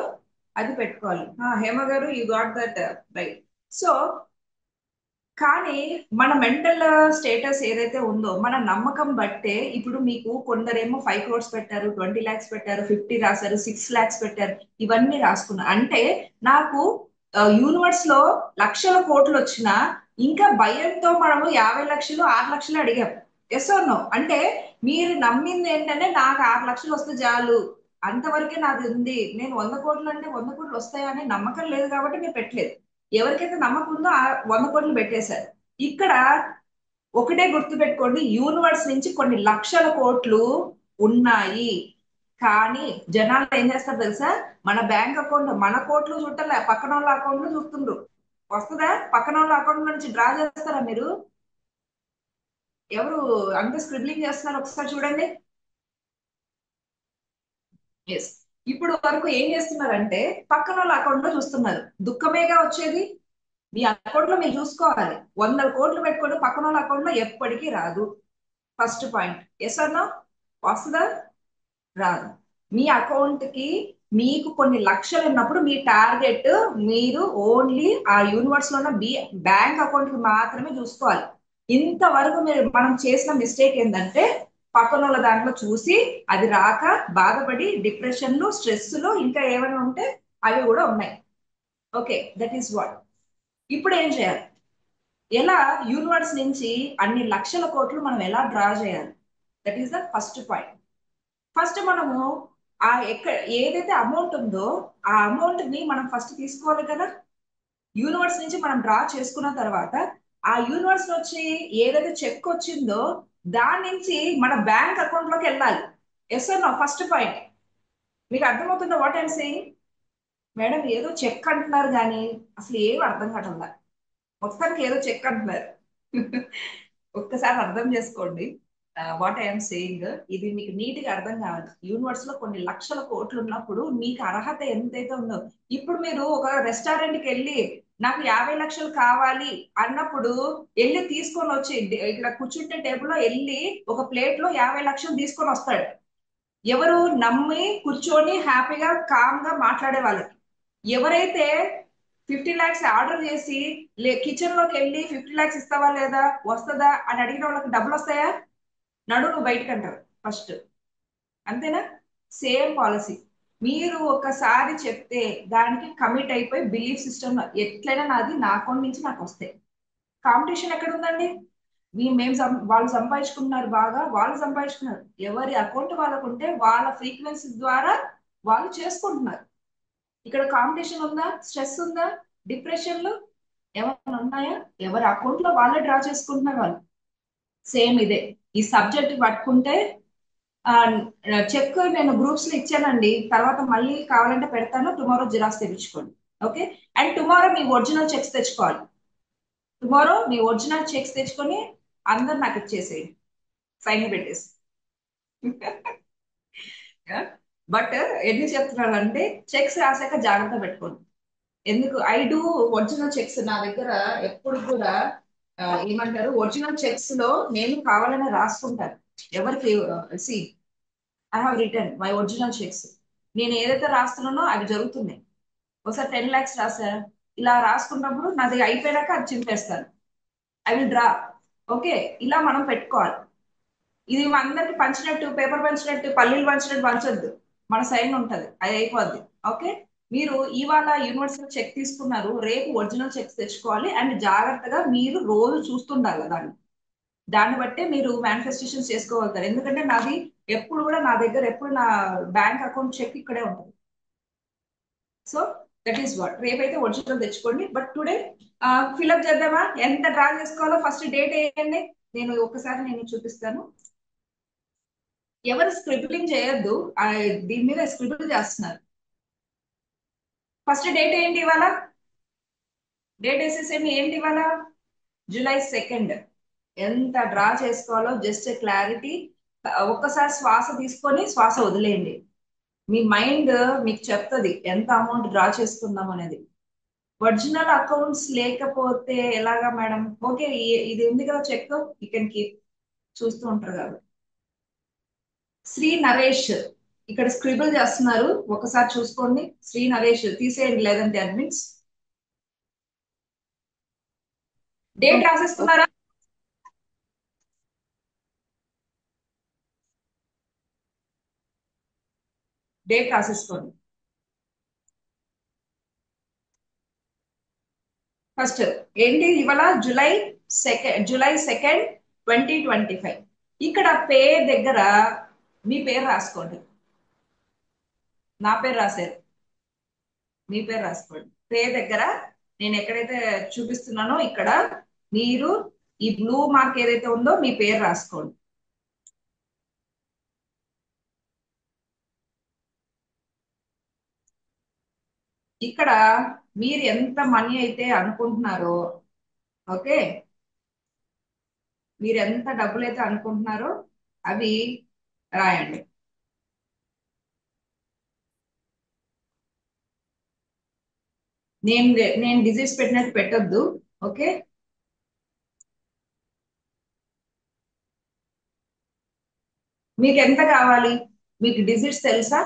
అది పెట్టుకోవాలి. హేమ గారు, you got that right. So కానీ మన మెంటల్ స్టేటస్ ఏదైతే ఉందో మన నమ్మకం బట్టే ఇప్పుడు మీకు కొందరేమో 5 crores పెట్టారు, 20 lakhs పెట్టారు, 50 రాశారు, 6 lakhs పెట్టారు, ఇవన్నీ రాసుకున్నా అంటే నాకు యూనివర్స్ లో లక్షల కోట్లు వచ్చినా ఇంకా భయంతో మనము 50 లక్షలు 6 లక్షలు అడిగాం. ఎస్ ఆర్ నో అంటే మీరు నమ్మింది ఏంటంటే నాకు 6 లక్షలు వస్తే చాలు, అంతవరకే నాది ఉంది, నేను 100 కోట్లు అంటే 100 కోట్లు వస్తాయని నమ్మకం లేదు కాబట్టి మీరు పెట్టలేదు. ఎవరికైతే నమ్మకం ఉందో ఆ 100 కోట్లు పెట్టేశారు. ఇక్కడ ఒకటే గుర్తు పెట్టుకోండి, యూనివర్స్ నుంచి కొన్ని లక్షల కోట్లు ఉన్నాయి. కానీ జనాలు ఏం చేస్తారు తెలుసా, మన బ్యాంక్ అకౌంట్ మన కోట్లు చుట్టాల పక్కన వాళ్ళ అకౌంట్ లో చూస్తుండ్రు. వస్తుందా? పక్కన వాళ్ళ అకౌంట్ నుంచి డ్రా చేస్తారా మీరు? ఎవరు అంత స్క్రిబ్లింగ్ చేస్తున్నారు ఒకసారి చూడండి. ఎస్. ఇప్పుడు వరకు ఏం చేస్తున్నారంటే పక్కన వాళ్ళ అకౌంట్ లో చూస్తున్నారు. దుఃఖమేగా వచ్చేది. మీ అకౌంట్ లో మీరు చూసుకోవాలి. 100 కోట్లు పెట్టుకొని పక్కన వాళ్ళ అకౌంట్ లో ఎప్పటికీ రాదు. First point. ఎస్ అన్నా? వస్తుందా? రాదు. మీ అకౌంట్ కి మీకు కొన్ని లక్షలు ఉన్నప్పుడు మీ టార్గెట్ మీరు ఓన్లీ ఆ యూనివర్స్ లో ఉన్న బ్యాంక్ అకౌంట్ కి మాత్రమే చూసుకోవాలి. ఇంతవరకు మనం చేసిన మిస్టేక్ ఏంటంటే పక్కన వాళ్ళ దాంట్లో చూసి అది రాక బాధపడి డిప్రెషన్లు స్ట్రెస్లు ఇంకా ఏమైనా ఉంటే అవి కూడా ఉన్నాయి. Okay, that is what. ఇప్పుడు ఏం చేయాలి? ఎలా యూనివర్స్ నుంచి అన్ని లక్షల కోట్లు మనం ఎలా డ్రా చేయాలి? That is the first point. First మనము ఏదైతే అమౌంట్ ఉందో ఆ అమౌంట్ ని మనం ఫస్ట్ తీసుకోవాలి కదా. యూనివర్స్ నుంచి మనం డ్రా చేసుకున్న తర్వాత ఆ యూనివర్స్ వచ్చి ఏదైతే చెక్ వచ్చిందో దాని నుంచి మన బ్యాంక్ అకౌంట్ లోకి వెళ్ళాలి. Yes no? First point. మీకు అర్థమవుతుందా వాట్ ఐఎమ్ సేయింగ్? మేడం ఏదో చెక్ అంటున్నారు కానీ అసలు ఏం అర్థం కావట్లా. మొత్తానికి ఏదో చెక్ అంటున్నారు. ఒక్కసారి అర్థం చేసుకోండి వాట్ ఐఎమ్ సేయింగ్. ఇది మీకు నీట్ గా అర్థం కావాలి. యూనివర్స్ లో కొన్ని లక్షల కోట్లు ఉన్నప్పుడు మీకు అర్హత ఎంతైతే ఉందో, ఇప్పుడు మీరు ఒక రెస్టారెంట్ కి వెళ్ళి నాకు 50 లక్షలు కావాలి అన్నప్పుడు వెళ్ళి తీసుకొని వచ్చి ఇక్కడ కూర్చుంటే టేబుల్ లో వెళ్ళి ఒక ప్లేట్ లో 50 లక్షలు తీసుకొని వస్తాడు. ఎవరు నమ్మి కూర్చొని హ్యాపీగా కామ్ గా మాట్లాడే వాళ్ళకి. ఎవరైతే 50 lakhs ఆర్డర్ చేసి కిచెన్ లోకి వెళ్ళి 50 lakhs ఇస్తావా లేదా వస్తుందా అని అడిగిన వాళ్ళకి డబ్బులు వస్తాయా? నడు నువ్వు బయటకు అంటారు ఫస్ట్. అంతేనా? Same policy. మీరు ఒకసారి చెప్తే దానికి కమిట్ అయిపోయి బిలీఫ్ సిస్టమ్ ఎట్లయినా నాది నా అకౌంట్ నుంచి నాకు వస్తాయి. కాంపిటీషన్ ఎక్కడ ఉందండి? వాళ్ళు సంపాదించుకున్నారు, బాగా వాళ్ళు సంపాదించుకున్నారు. ఎవరి అకౌంట్ వాళ్ళకు ఉంటే వాళ్ళ ఫ్రీక్వెన్సీ ద్వారా వాళ్ళు చేసుకుంటున్నారు. ఇక్కడ కాంపిటీషన్ ఉందా? స్ట్రెస్ ఉందా? డిప్రెషన్లు ఏమైనా ఉన్నాయా? ఎవరి అకౌంట్ లో వాళ్ళే డ్రా చేసుకుంటున్నారు వాళ్ళు. సేమ్ ఇదే. ఈ సబ్జెక్ట్ పట్టుకుంటే చెక్ నేను గ్రూప్స్ లో ఇచ్చానండి, తర్వాత మళ్ళీ కావాలంటే పెడతాను. టుమారో జిరాక్స్ తెప్పించుకోండి. ఓకే. అండ్ టుమారో మీ ఒరిజినల్ చెక్స్ తెచ్చుకోవాలి. టుమారో మీ ఒరిజినల్ చెక్స్ తెచ్చుకొని అందరు నాకు ఇచ్చేసేయండి, సైన్ పెట్టేసి. బట్ ఎందుకు చెప్తున్నాను అంటే చెక్స్ రాసాక జాగ్రత్త పెట్టుకోండి. ఎందుకు? I do original checks. నా దగ్గర ఎప్పుడు కూడా ఏమంటారు, ఒరిజినల్ చెక్స్ లో నేను కావాలని రాసుకుంటాను. ఎవరికి see I have return my original cheques. నేను ఏదైతే రాస్తున్నానో అవి జరుగుతున్నాయి. ఒకసారి 10 lakhs రాసా, ఇలా రాసుకున్నప్పుడు నాది అయిపోయాక అది చింపేస్తాను. I will draw. ఓకే, ఇలా మనం పెట్టుకోవాలి. ఇది అందరికి పంచినట్టు, పేపర్ పంచినట్టు, పల్లీలు పంచినట్టు పంచొద్దు. మన సైన్ ఉంటది, అది అయిపోద్ది. ఓకే. మీరు ఇవాళ యూనివర్సల్ చెక్ తీసుకున్నారు, రేపు ఒరిజినల్ చెక్స్ తెచ్చుకోవాలి. అండ్ జాగ్రత్తగా మీరు రోజు చూస్తుండాలి దాన్ని. దాన్ని బట్టే మీరు మేనిఫెస్టేషన్ చేసుకోగలుగుతారు. ఎందుకంటే నాది ఎప్పుడు కూడా నా దగ్గర ఎప్పుడు నా బ్యాంక్ అకౌంట్ చెక్ ఇక్కడే ఉంటుంది. So that is what. రేపైతే ఒరిజినల్ తెచ్చుకోండి. బట్ టుడే ఫిల్అప్ చేద్దామా? ఎంత డ్రా చేసుకోవాలో ఫస్ట్ డేట్ వేయండి. నేను ఒకసారి నేను చూపిస్తాను. ఎవరు స్క్రిబ్లింగ్ చేయొద్దు. దీని మీద స్క్రిబుల్ చేస్తున్నారు. ఫస్ట్ డేట్ ఏంటి ఇవాళ? డేట్ వేసేసేమి. ఏంటి ఇవాళ? July 2nd. ఎంత డ్రా చేసుకోవాలో జస్ట్ క్లారిటీ. ఒక్కసారి శ్వాస తీసుకొని శ్వాస వదిలేయండి. మీ మైండ్ మీకు చెప్తుంది ఎంత అమౌంట్ డ్రా చేసుకుందాం అనేది. ఒరిజినల్ అకౌంట్స్ లేకపోతే ఎలాగా మేడం? ఓకే, ఇది ఉంది కదా చెక్, యూ కెన్ కీప్. చూస్తూ ఉంటారు కాబట్టి. శ్రీ నరేష్ ఇక్కడ స్క్రిబుల్ చేస్తున్నారు, ఒకసారి చూసుకోండి. శ్రీ నరేష్ తీసేయండి, లేదంటే అడ్మిన్స్. Date okay. రాసేసుకున్నారా? డేట్ రాసేసుకోండి. ఫస్ట్ ఏంటి ఇవాళ జూలై 2 2025. ఇక్కడ పేరు దగ్గర మీ పేరు రాసుకోండి. నా పేరు రాశారు, మీ పేరు రాసుకోండి. పేరు దగ్గర నేను ఎక్కడైతే చూపిస్తున్నానో ఇక్కడ మీరు ఈ బ్లూ మార్క్ ఏదైతే ఉందో మీ పేరు రాసుకోండి. ఇక్కడ మీరు ఎంత మనీ అయితే అనుకుంటున్నారో, ఓకే, మీరు ఎంత డబ్బులు అయితే అనుకుంటున్నారో అవి రాయండి. నేను నేను డిజిట్స్ పెట్టినట్టు పెట్టొద్దు. ఓకే, మీకు ఎంత కావాలి? మీకు డిజిట్స్ తెలుసా?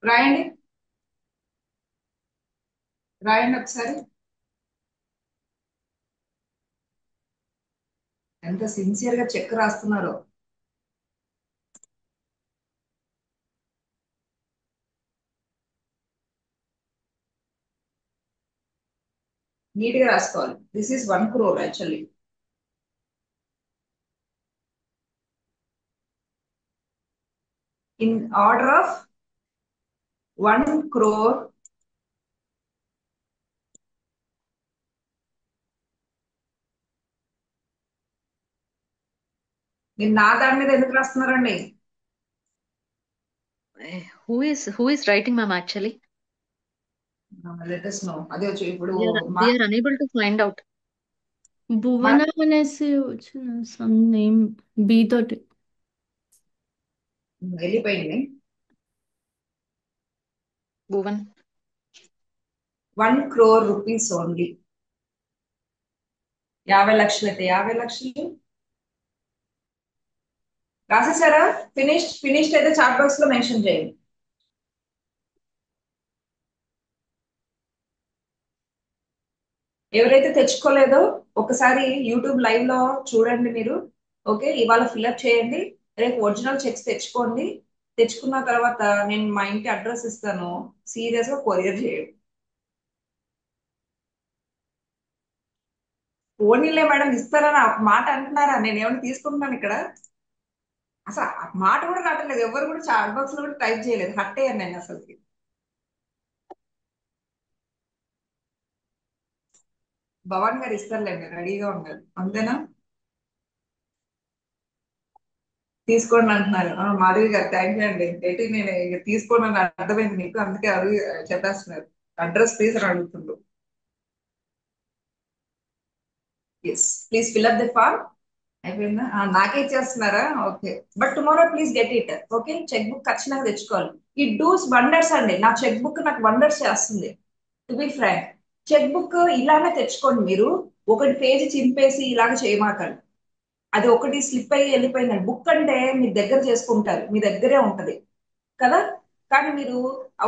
రాయండి, రాయండి ఒకసారి. ఎంత సిన్సియర్ గా చెక్ రాస్తున్నారో. నీట్ గా రాసుకోవాలి. This is 1 crore actually. In order of 1 crore. మీరు నా దాని మీద ఎందుకు రాస్తున్నారండి? Who is writing, ma'am, actually? Latest no. అదే వచ్చి ఇప్పుడు They are మా they are unable to find out. భువన అనేసి వచ్చిన సమ్ నేమ్ బి తోటి. వెళ్ళిపోయింది. Bhuvan. 1 crore rupees only. 50 లక్షలు అయితే 50 లక్షలు. రాసేసారా? ఫినిష్డ్ అయితే చాట్ బాక్స్ లో మెన్షన్ చేయండి. ఎవరైతే తెచ్చుకోలేదో ఒకసారి యూట్యూబ్ లైవ్ లో చూడండి మీరు. ఓకే, ఇవాళ ఫిల్అప్ చేయండి. రేపు ఒరిజినల్ చెక్స్ తెచ్చుకోండి. తెచ్చుకున్న తర్వాత నేను మా ఇంటి అడ్రస్ ఇస్తాను, సీరియస్ గా కొరియర్ చేయండి. ఓనీలే మేడం ఇస్తారని ఆ మాట అంటున్నారా? నేను ఏమైనా తీసుకుంటున్నాను ఇక్కడ? అసలు ఆ మాట కూడా రావట్లేదు. ఎవరు కూడా చాట్ బాక్స్ లో కూడా టైప్ చేయలేదు. హట్ అయ్యాను నేను అసలు. భవాన్ గారు ఇస్తారులేండి, రెడీగా ఉండాలి. అంతేనా? తీసుకోండి అంటున్నారు. మాధవి గారు థ్యాంక్ యూ అండి. ఏంటి నేను ఇక తీసుకోండి అని అర్థమైంది మీకు, అందుకే అడిగి చెప్పేస్తున్నారు. అడ్రస్ ప్లీజ్ అని అడుగుతుండ్రు. Yes, please fill up the form. అయిపోయిందా? నాకే ఇచ్చేస్తున్నారా? Okay, but tomorrow please get it. Okay, check book ఖచ్చితంగా తెచ్చుకోవాలి. ఇట్ డూస్ వండర్స్ అండి. నా చెక్ బుక్ నాకు వండర్స్ చేస్తుంది. To be frank, check book ఇలానే తెచ్చుకోండి మీరు. ఒకటి పేజీ చింపేసి ఇలాగ చేయమాకండి. అది ఒకటి స్లిప్ అయ్యి వెళ్ళిపోయిందండి. బుక్ అంటే మీ దగ్గర చేసుకుంటారు, మీ దగ్గరే ఉంటది కదా. కానీ మీరు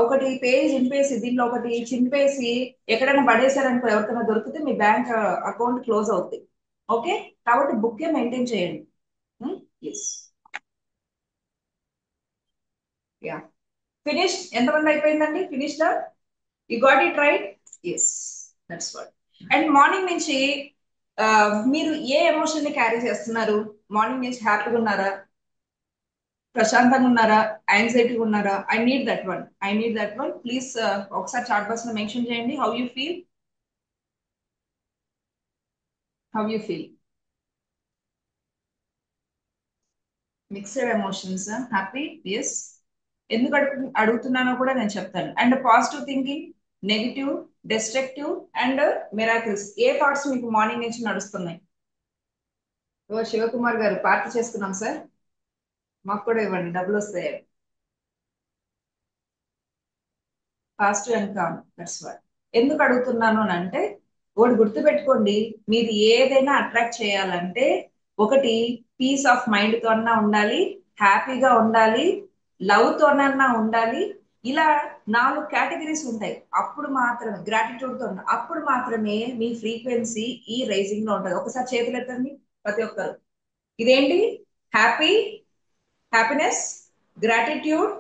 ఒకటి పేజ్ చింపేసి దీంట్లో ఒకటి చింపేసి ఎక్కడైనా పడేశారనుకో, ఎవరికైనా దొరికితే మీ బ్యాంక్ అకౌంట్ క్లోజ్ అవుతుంది. ఓకే, కాబట్టి బుక్ మెయింటైన్ చేయండి. Yes, ya. ఫినిష్ ఎంతమంది అయిపోయిందండి? Finish you got it right. Yes, that's what. And morning నుంచి ఆ, మీరు ఏ ఎమోషన్ ని క్యారీ చేస్తున్నారు? మార్నింగ్ నుంచి హ్యాపీగా ఉన్నారా, ప్రశాంతంగా ఉన్నారా, యాంగ్జైటీగా ఉన్నారా? I need that one please. ఒకసారి చాట్ బాక్స్ లో మెన్షన్ చేయండి. How you feel. Mixed emotions, happy, yes. ఎందుకు అడుగుతున్నానో కూడా నేను చెప్తాను. And positive thinking, negative, destructive and miracles, A thoughts మీకు మార్నింగ్ నుంచి నడుస్తున్నాయి? ఓ శివకుమార్ గారు, పార్టీ చేసుకున్నాం సార్, మాకు కూడా ఇవ్వండి, డబ్బులు వస్తాయి. Positive and calm, that's what. ఎందుకు అడుగుతున్నాను అని అంటే, ఒకటి గుర్తుపెట్టుకోండి, మీరు ఏదైనా అట్రాక్ట్ చేయాలంటే ఒకటి పీస్ ఆఫ్ మైండ్ తో అన్నా ఉండాలి, హ్యాపీగా ఉండాలి, లవ్ తోనన్నా ఉండాలి. ఇలా 4 కేటగిరీస్ ఉంటాయి. అప్పుడు మాత్రమే గ్రాటిట్యూడ్ తో అప్పుడు మాత్రమే మీ ఫ్రీక్వెన్సీ ఈ రైజింగ్ లో ఉంటుంది. ఒకసారి చేతులు ఎత్తండి ప్రతి ఒక్కరు. ఇదేంటి? Happy, happiness, gratitude,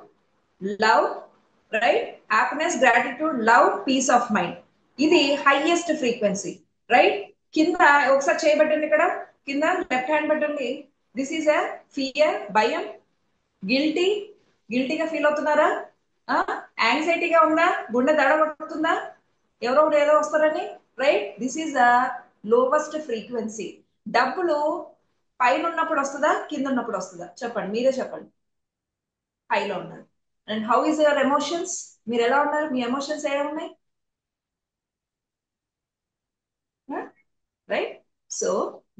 love, right? Happiness, gratitude, love, peace of mind. ఇది హైయెస్ట్ ఫ్రీక్వెన్సీ, రైట్? కింద ఒకసారి చేయబట్టండి, ఇక్కడ కింద లెఫ్ట్ హ్యాండ్ పెట్టండి. దిస్ ఈస్ అ ఫియర్, భయం, గిల్టీ, గిల్టీగా ఫీల్ అవుతున్నారా? యాంగ్జైటీగా ఉందా? గుండె దడ పడుతుందా? ఎవరో ఒకరు ఏదో వస్తారని, right? This is the lowest frequency. డబ్బులు పైన ఉన్నప్పుడు వస్తుందా, కింద ఉన్నప్పుడు వస్తుందా? చెప్పండి, మీరే చెప్పండి. హైలో ఉన్నారు. And how is your emotions? మీరు ఎలా ఉన్నారు? మీ ఎమోషన్స్ ఏమున్నాయి? Right? So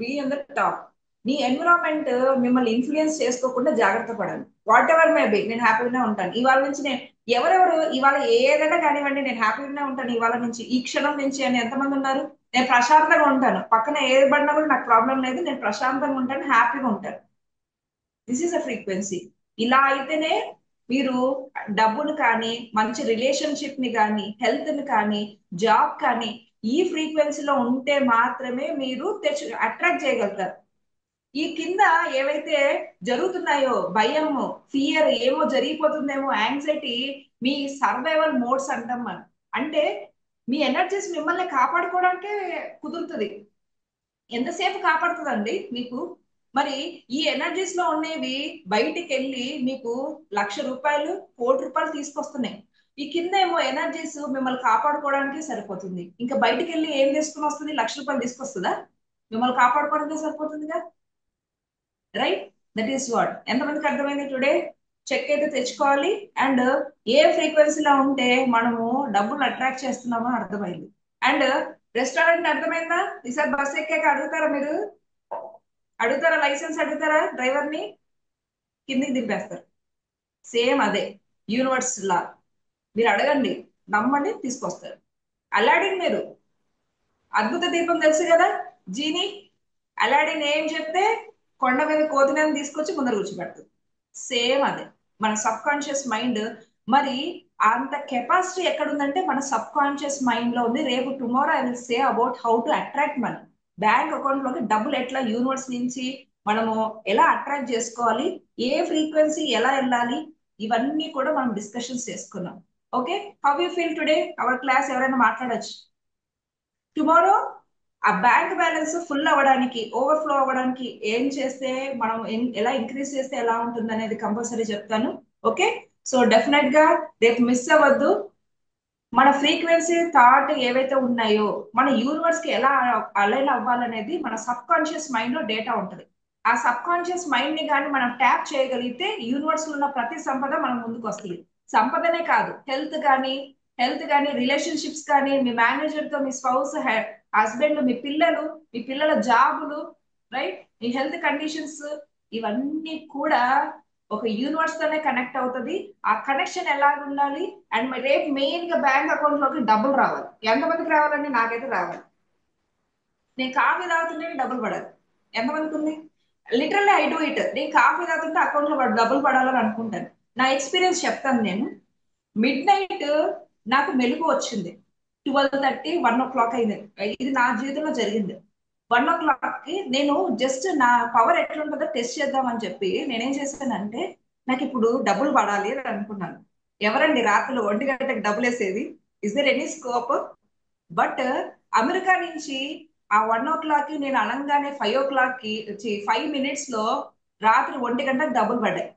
be on the top. మీ ఎన్విరాన్మెంట్ మిమ్మల్ని ఇన్ఫ్లుయెన్స్ చేసుకోకుండా జాగ్రత్త పడాలి. Whatever may be. నేను హ్యాపీగానే ఉంటాను ఇవాళ నుంచి. నేను ఎవరెవరు ఇవాళ ఏదైనా కానివ్వండి, నేను హ్యాపీగానే ఉంటాను ఇవాళ నుంచి, ఈ క్షణం నుంచి అని ఎంతమంది ఉన్నారు? నేను ప్రశాంతంగా ఉంటాను, పక్కన ఏది పడినా కూడా నాకు ప్రాబ్లం లేదు, నేను ప్రశాంతంగా ఉంటాను, హ్యాపీగా ఉంటాను. This is a frequency. ఇలా అయితేనే మీరు డబ్బును కానీ, మంచి రిలేషన్షిప్ ని కానీ, హెల్త్ ని కానీ, జాబ్ కానీ ఈ ఫ్రీక్వెన్సీలో ఉంటే మాత్రమే మీరు అట్రాక్ట్ చేయగలుగుతారు. ఈ కింద ఏవైతే జరుగుతున్నాయో, భయము, ఫియర్, ఏమో జరిగిపోతుందేమో, యాంగ్జైటీ, మీ సర్వైవల్ మోడ్స్ అంటాం మనం. అంటే మీ ఎనర్జీస్ మిమ్మల్ని కాపాడుకోవడానికే కుదురుతుంది. ఎంతసేపు కాపాడుతుందండి మీకు? మరి ఈ ఎనర్జీస్ లో ఉండేవి బయటికి వెళ్ళి మీకు ₹1,00,000, ₹1,00,00,000 తీసుకొస్తున్నాయి. ఈ కింద ఏమో ఎనర్జీస్ మిమ్మల్ని కాపాడుకోవడానికి సరిపోతుంది. ఇంకా బయటికి వెళ్ళి ఏం తీసుకుని వస్తుంది? ₹1,00,000 తీసుకొస్తుందా? మిమ్మల్ని కాపాడుకోవడానికి సరిపోతుందిగా, రైట్? That is what. ఎంతమందికి అర్థమైంది టుడే? చెక్ అయితే తెచ్చుకోవాలి. అండ్ ఏ ఫ్రీక్వెన్సీలో ఉంటే మనము డబ్బులు అట్రాక్ట్ చేస్తున్నామో అర్థమైంది. అండ్ రెస్టారెంట్ అర్థమైందా? ఈసారి బస్ ఎక్కాక అడుగుతారా మీరు? అడుగుతారా? లైసెన్స్ అడుగుతారా డ్రైవర్ ని? కిందికి దింపేస్తారు. సేమ్ అదే యూనివర్స్ లా. మీరు అడగండి, నమ్మండి, తీసుకొస్తారు. అలాడిన్ మీరు అద్భుత దీపం తెలుసు కదా, జీని. అలాడిన్ ఏం చెప్తే కొండ మీద కోతిని తీసుకొచ్చి ముందర కూర్చోబెడుతుంది. సేమ్ అదే మన సబ్ కాన్షియస్ మైండ్. మరి అంత కెపాసిటీ ఎక్కడుందంటే మన సబ్ కాన్షియస్ మైండ్ లో ఉంది. రేపు tomorrow I will say about how to attract money. Bank account లోకి డబ్బులు ఎట్లా యూనివర్స్ నుంచి మనము ఎలా అట్రాక్ట్ చేసుకోవాలి, ఏ ఫ్రీక్వెన్సీ ఎలా వెళ్ళాలి, ఇవన్నీ కూడా మనం డిస్కషన్స్ చేసుకున్నాం. Okay, how you feel today? Our class ఎవరైనా మాట్లాడచ్చు. టుమారో ఆ బ్యాంక్ బ్యాలెన్స్ ఫుల్ అవ్వడానికి, ఓవర్ఫ్లో అవ్వడానికి ఏం చేస్తే, మనం ఎలా ఇంక్రీజ్ చేస్తే ఎలా ఉంటుంది అనేది కంపల్సరీ చెప్తాను. ఓకే, సో డెఫినెట్ గా రేపు మిస్ అవ్వద్దు. మన ఫ్రీక్వెన్సీ థాట్ ఏవైతే ఉన్నాయో, మన యూనివర్స్ కి ఎలా అలైన్ అవ్వాలనేది మన సబ్ కాన్షియస్ మైండ్ లో డేటా ఉంటుంది. ఆ సబ్ కాన్షియస్ మైండ్ ని కానీ మనం ట్యాప్ చేయగలిగితే యూనివర్స్ లో ఉన్న ప్రతి సంపద మన ముందుకు వస్తుంది. సంపదనే కాదు, హెల్త్ కానీ రిలేషన్షిప్స్ కానీ, మీ మేనేజర్ తో, మీ స్పౌస్, హస్బెండ్, మీ పిల్లలు, మీ పిల్లల జాబులు, రైట్? మీ హెల్త్ కండిషన్స్, ఇవన్నీ కూడా ఒక యూనివర్స్ తోనే కనెక్ట్ అవుతుంది. ఆ కనెక్షన్ ఎలా ఉండాలి? అండ్ రేపు మెయిన్ గా బ్యాంక్ అకౌంట్ లోకి డబ్బులు రావాలి. ఎంతమందికి రావాలండి? నాకైతే రావాలి. నేను కాఫీ తాగుతుంటే డబ్బులు పడాలి. ఎంతమందికి ఉంది? Literally I do it. నేను కాఫీ తాగుతుంటే అకౌంట్ లో డబ్బులు పడాలని అనుకుంటాను. నా ఎక్స్పీరియన్స్ చెప్తాను నేను. మిడ్ నైట్ నాకు మెలుగు వచ్చింది. 12:30, 1 o'clock అయింది. ఇది నా జీవితంలో జరిగింది. 1 o'clock కి నేను జస్ట్ నా పవర్ ఎట్లుంటుందో టెస్ట్ చేద్దామని చెప్పి నేనేం చేశానంటే, నాకు ఇప్పుడు డబ్బులు పడాలి అని అనుకున్నాను. ఎవరండి రాత్రులు 1 గంటకి డబ్బులు వేసేది? Is there any scope? But America నుంచి ఆ 1 o'clock కి నేను అనగానే 5 o'clock కి 5 minutes లో రాత్రి 1 గంటకు డబ్బులు పడ్డాయి.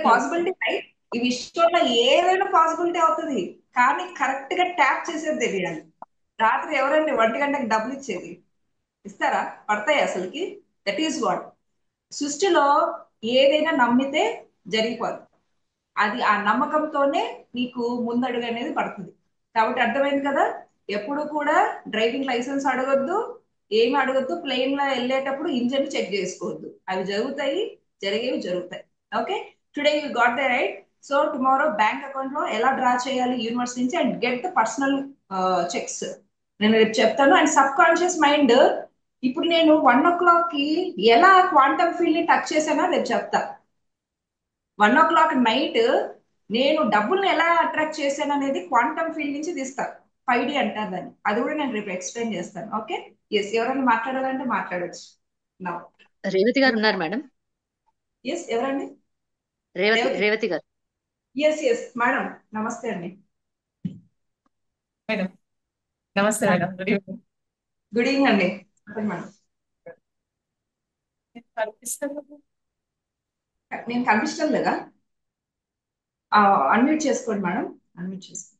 Possibility right? ఈ విషయంలో ఏదైనా పాసిబిలిటీ అవుతుంది, కానీ కరెక్ట్ గా ట్యాప్ చేసేది తెలియాలి. రాత్రి ఎవరండి 1 గంటకి డబ్బులు ఇచ్చేది? ఇస్తారా? పడతాయి అసలుకి? That is what. సృష్టిలో ఏదైనా నమ్మితే జరిగిపోదు. అది ఆ నమ్మకంతోనే నీకు ముందడుగు అనేది పడుతుంది. కాబట్టి అర్థమైంది కదా. ఎప్పుడు కూడా డ్రైవింగ్ లైసెన్స్ అడగొద్దు, ఏమి అడగొద్దు. ప్లేన్ లో వెళ్ళేటప్పుడు ఇంజన్ చెక్ చేసుకోవద్దు. అవి జరుగుతాయి, జరిగేవి జరుగుతాయి. Okay, today you got the right. So tomorrow bank account లో ఎలా డ్రా చేయాలి యూనివర్స్ నుంచి and get the personal checks నేను రేపు చెప్తాను. అండ్ సబ్ కాన్షియస్ మైండ్ ఇప్పుడు నేను 1 o'clock కి ఎలా క్వాంటమ్ ఫీల్డ్ ని టచ్ చేశానో రేపు చెప్తా. 1 o'clock నైట్ నేను డబ్బుల్ని ఎలా అట్రాక్ట్ చేశాను అనేది క్వాంటమ్ ఫీల్డ్ నుంచి తీస్తాను. 5D అంటారు దాన్ని. అది కూడా నేను రేపు ఎక్స్ప్లెయిన్ చేస్తాను. ఓకే. ఎస్, ఎవరైనా మాట్లాడాలంటే మాట్లాడొచ్చు. నౌ రేవతి గారు ఉన్నారు మేడం. ఎస్, ఎవరండి? రేవతి. రేవతి గారు. ఎస్ ఎస్ మేడం, నమస్తే అండి. మేడం నమస్తే madam. Good evening. Good evening అండి. చెప్పండి మేడం. నేను కనిపించడం లేదా? అన్మ్యూట్ చేసుకోండి మేడం, అన్మ్యూట్ చేసుకోండి.